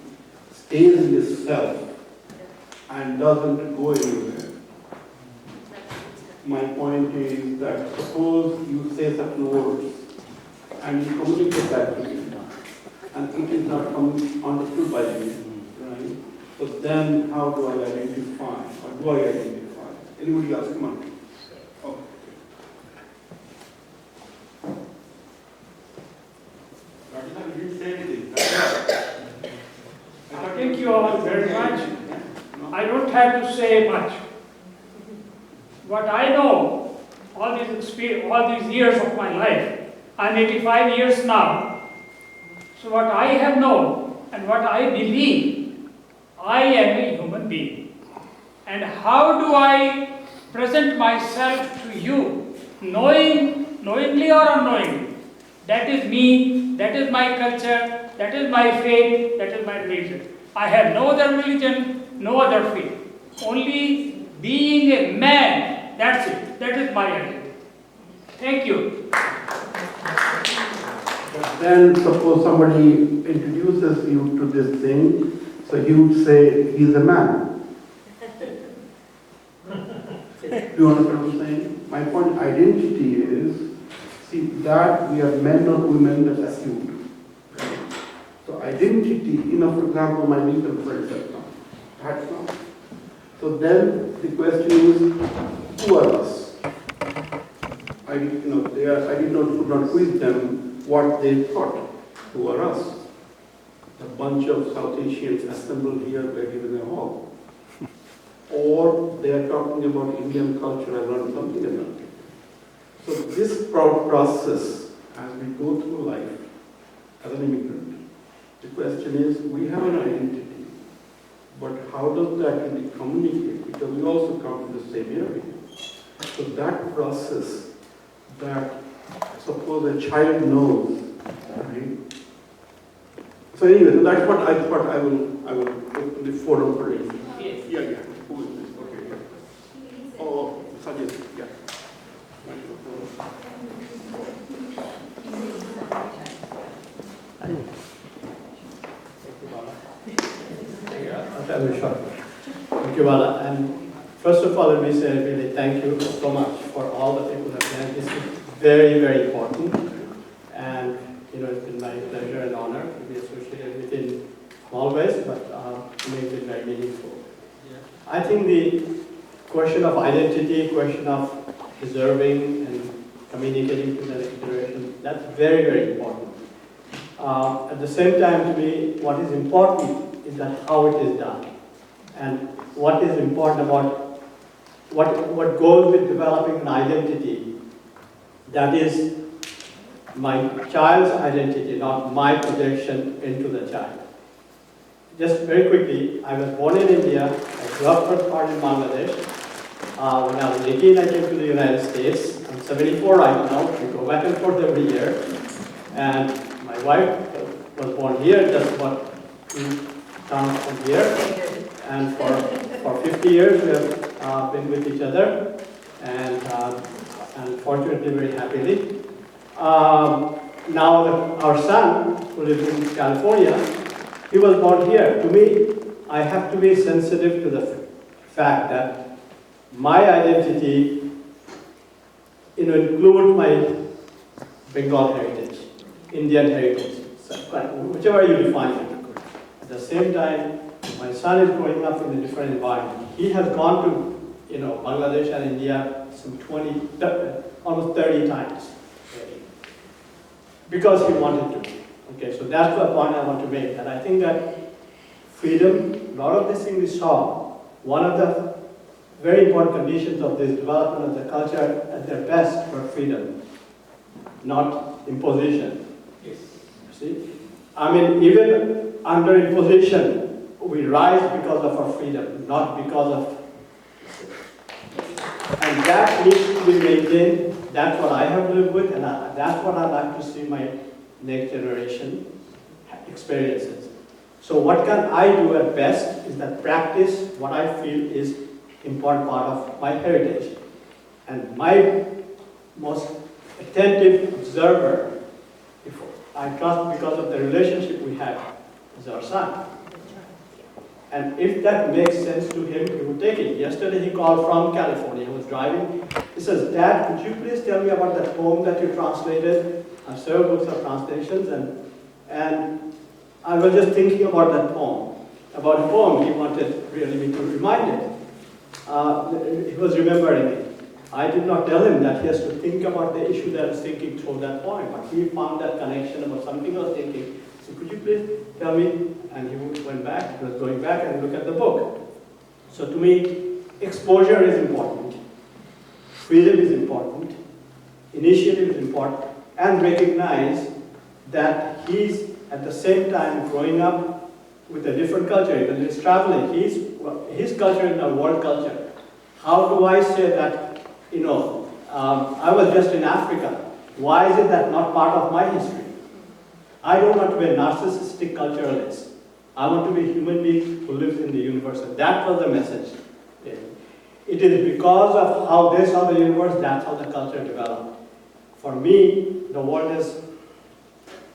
[SPEAKER 1] stays in the self and doesn't go anywhere? My point is that suppose you say certain words and you communicate that to me and it is not understood by me, right? So then how do I identify? Or do I identify? Anybody else? Come on. Okay. You didn't say anything.
[SPEAKER 4] Thank you all very much. I don't have to say much. What I know, all these years of my life, I'm 85 years now. So what I have known and what I believe, I am a human being. And how do I present myself to you, knowingly or unknowingly? That is me, that is my culture, that is my faith, that is my religion. I have no other religion, no other faith. Only being a man, that's it. That is my identity. Thank you.
[SPEAKER 1] But then suppose somebody introduces you to this thing, so he would say he's a man. Do you understand what I'm saying? My point, identity is, see, that we are men or women, that's assumed. So identity, for example, my legal friends have come. Had come. So then the question is, who are us? I did not quiz them what they thought. Who are us? A bunch of South Asians assembled here, were given a hall. Or they are talking about Indian culture, I learned something about it. So this process, as we go through life as an immigrant, the question is, we have an identity, but how does that really communicate? Because we also come from the same area. So that process, that suppose a child knows, right? So anyway, that's what I thought I will open the forum for it.
[SPEAKER 9] Yes.
[SPEAKER 1] Yeah. Who is this? Okay, yeah. Oh, Sajid, yeah.
[SPEAKER 13] I'll tell you short. Thank you, Bala. And first of all, let me say really thank you so much for all the people that have done. This is very, very important. And, it's been my pleasure and honor to be associated with it in small ways, but to make it very meaningful. I think the question of identity, question of preserving and communicating to the next generation, that's very, very important. At the same time, to me, what is important is that how it is done. And what is important about what goes with developing an identity that is my child's identity, not my projection into the child. Just very quickly, I was born in India. I grew up for part in Bangladesh. When I was 18, I came to the United States. I'm 74 right now. We go back and forth every year. And my wife was born here, just about 2 towns from here. And for 50 years, we have been with each other, and fortunately, very happily. Now, our son, who lives in California, he was born here. To me, I have to be sensitive to the fact that my identity, includes my Bengal heritage, Indian heritage, whichever you define it. At the same time, my son is growing up in a different environment. He has gone to, Bangladesh and India some almost 30 times because he wanted to. Okay, so that's the point I want to make. And I think that freedom, a lot of this thing we saw, one of the very important conditions of this development of the culture at their best were freedom, not imposition.
[SPEAKER 8] Yes.
[SPEAKER 13] See? I mean, even under imposition, we rise because of our freedom, not because of. And that needs to be maintained. That's what I have lived with, and that's what I'd like to see my next generation experiences. So what can I do at best is that practice what I feel is important part of my heritage. And my most attentive observer, if I trust because of the relationship we have, is our son. And if that makes sense to him, he would take it. Yesterday he called from California, he was driving. He says, "Dad, could you please tell me about that poem that you translated?" I have several books of translations, and I was just thinking about that poem. About a poem he wanted really me to remind him. He was remembering it. I did not tell him that he has to think about the issue that I was thinking through that poem, but he found that connection about something I was thinking. So could you please tell me? And he went back, he was going back and look at the book. So to me, exposure is important. Freedom is important. Initiative is important. And recognize that he's at the same time growing up with a different culture. Even he's traveling, his culture is a world culture. How do I say that, I was just in Africa. Why is it that not part of my history? I don't want to be a narcissistic culturalist. I want to be a human being who lives in the universe. And that was the message. It is because of how they saw the universe, that's how the culture developed. For me, the world is,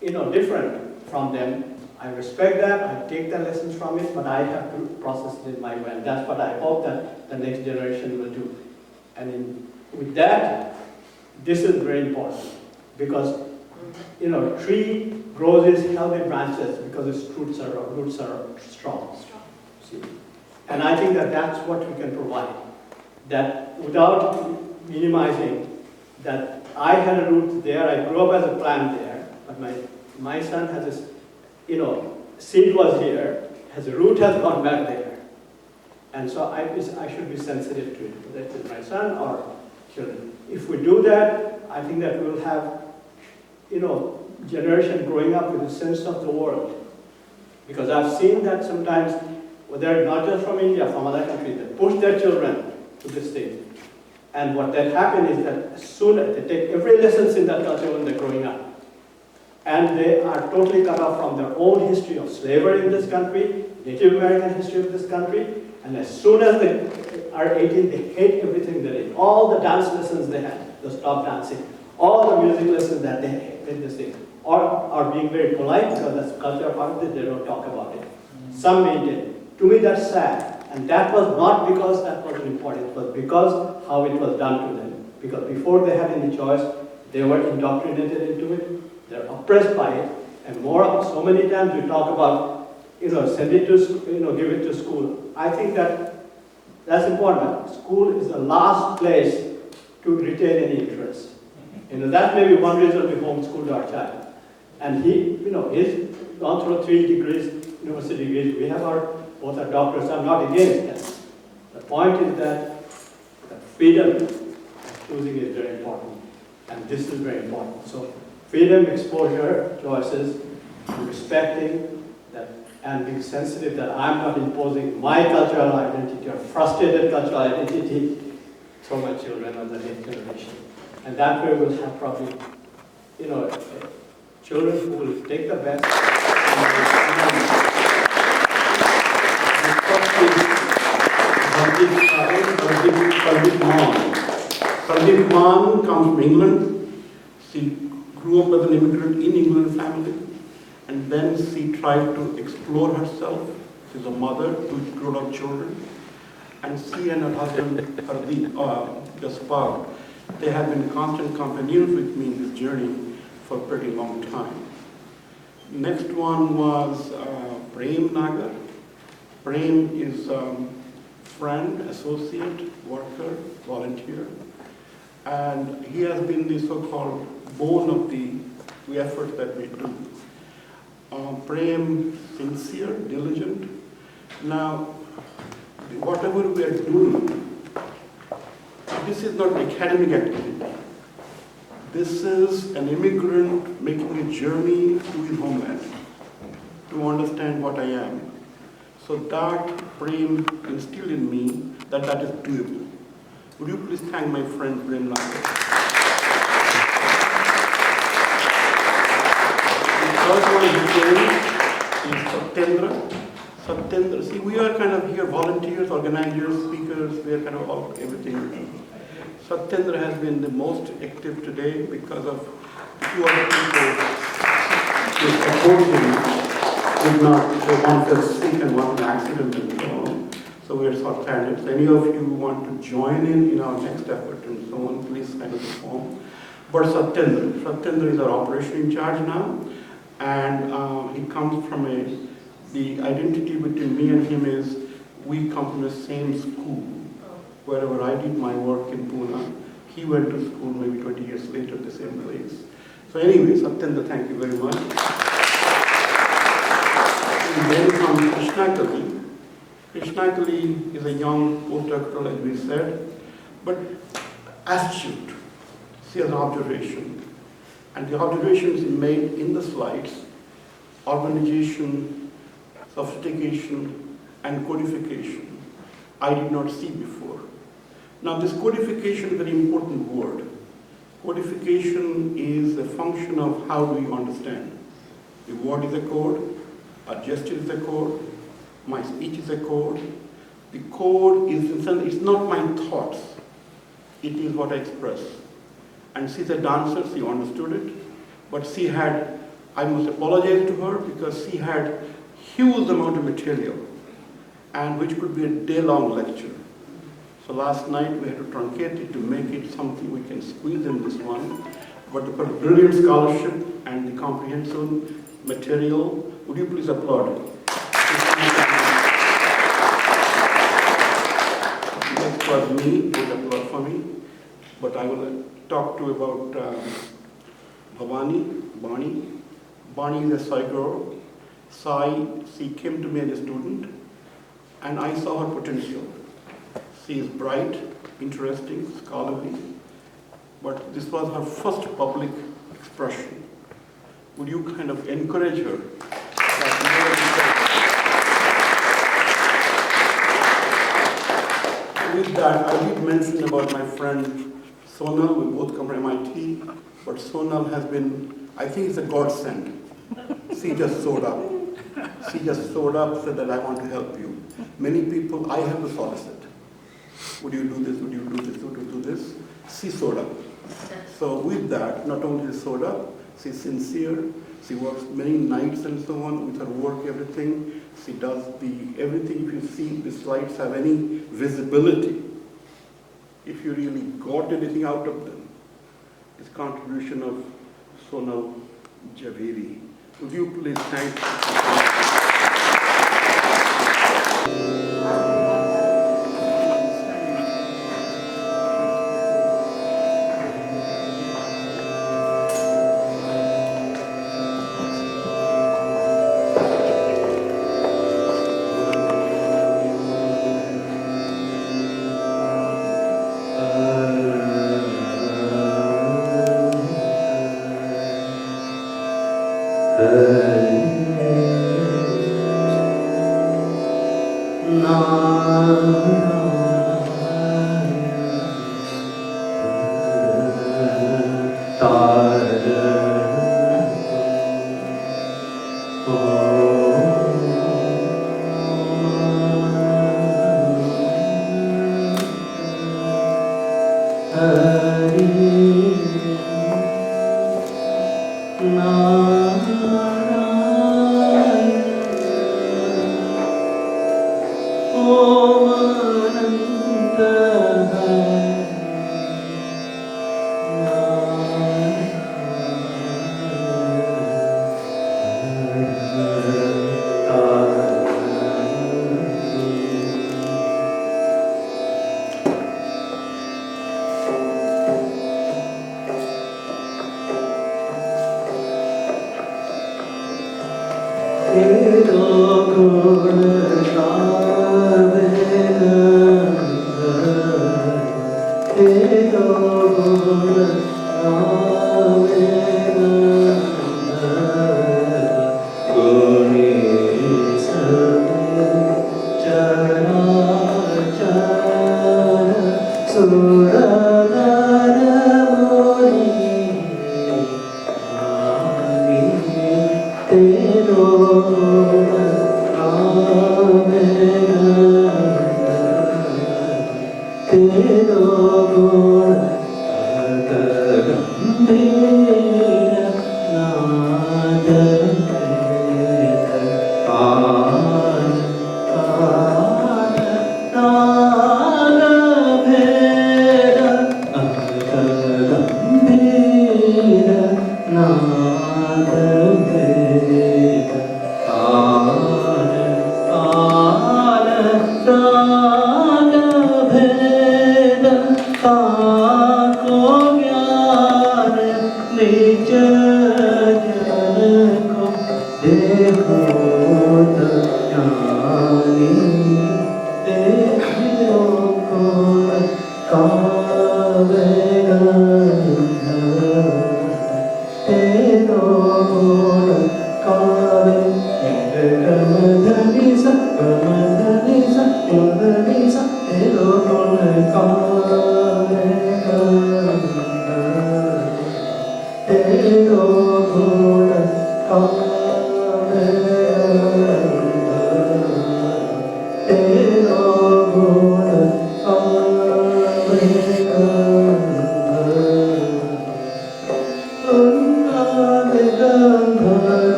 [SPEAKER 13] different from them. I respect that, I take the lessons from it, but I have to process it in my way. And that's what I hope that the next generation will do. And with that, this is very important. Because, tree grows its healthy branches because its roots are strong. See? And I think that that's what we can provide. That without minimizing that I had a root there, I grew up as a plant there, but my son has this, seed was here, his root has gone back there. And so I should be sensitive to it, whether it's my son or children. If we do that, I think that we'll have, generation growing up with a sense of the world. Because I've seen that sometimes, they're not just from India, from other countries, they push their children to this thing. And what that happens is that as soon as they take every lesson in that culture when they're growing up, and they are totally cut off from their own history of slavery in this country, Native American history of this country, and as soon as they are 18, they hate everything they did. All the dance lessons they had, they stop dancing. All the music lessons that they hate this thing. Or are being very polite because that's cultural part of it, they don't talk about it. Some maintain. To me, that's sad. And that was not because that wasn't important, it was because how it was done to them. Because before they had any choice, they were indoctrinated into it, they're oppressed by it, and so many times we talk about, send it to school, give it to school. I think that's important. School is the last place to retain any interest. That may be one reason we homeschooled our child. And he's gone through 3 degrees, university degrees. We have both our doctors. I'm not against that. The point is that the freedom of choosing is very important. And this is very important. So freedom, exposure, choices, respecting that, and being sensitive that I'm not imposing my cultural identity or frustrated cultural identity through my children or the next generation. And that way we'll have probably, children who will take the best.
[SPEAKER 1] Pradeep Maan comes from England. She grew up as an immigrant in England family, and then she tried to explore herself. She's a mother to grown-up children, and she and her husband Hardeep Jaspal, they have been constant companions with me in this journey for a pretty long time. Next one was Prem Nagar. Prem is friend, associate, worker, volunteer, and he has been the so-called bone of the efforts that we do. Prem, sincere, diligent. Now, whatever we are doing, this is not academic activity. This is an immigrant making a journey to his homeland to understand what I am. So that Prem instilled in me that is doable. Would you please thank my friend Prem Nagar? The third one is Satyendra. Satyendra, see, we are kind of here volunteers, organizers, speakers, we are kind of all everything. Satyendra has been the most active today because of two other people who support him. Did not, one fell sick and one accident and so on. So we are short-handed. So any of you who want to join in our next effort and so on, please sign up the form. But Satyendra is our operation in charge now, and he comes from the identity between me and him is we come from the same school. Wherever I did my work in Pune, he went to school maybe 20 years later at the same place. So anyway, Satyendra, thank you very much. And then comes Krishnakali. Krishnakali is a young postdoctoral, as we said, but astute. She has an observation. And the observations he made in the slides, urbanization, sophistication, and codification, I did not see before. Now this codification is a very important word. Codification is a function of how do you understand. The word is a code, a gesture is a code, my speech is a code. The code is, it's not my thoughts, it is what I express. And she's a dancer, she understood it, but she had, I must apologize to her because she had huge amount of material, and which could be a day-long lecture. So last night we had to truncate it to make it something we can squeeze in this one. But the brilliant scholarship and the comprehensive material, would you please applaud? Next was me, please applaud for me. But I will talk to you about Bani. Bani is a Sai girl. She came to me as a student, and I saw her potential. She is bright, interesting, scholarly, but this was her first public expression. Would you kind of encourage her? With that, I did mention about my friend Sonal. We both come from MIT, but Sonal has been, I think it's a godsend. She just showed up. She just showed up, said that I want to help you. Many people I have to solicit. Would you do this? Would you do this? Would you do this? She showed up. So with that, not only she showed up, she's sincere. She works many nights and so on with her work, everything. She does everything. If you see the slides have any visibility, if you really got anything out of them, it's contribution of Sonal Javeri. Would you please thank her?
[SPEAKER 10] Thank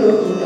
[SPEAKER 10] you.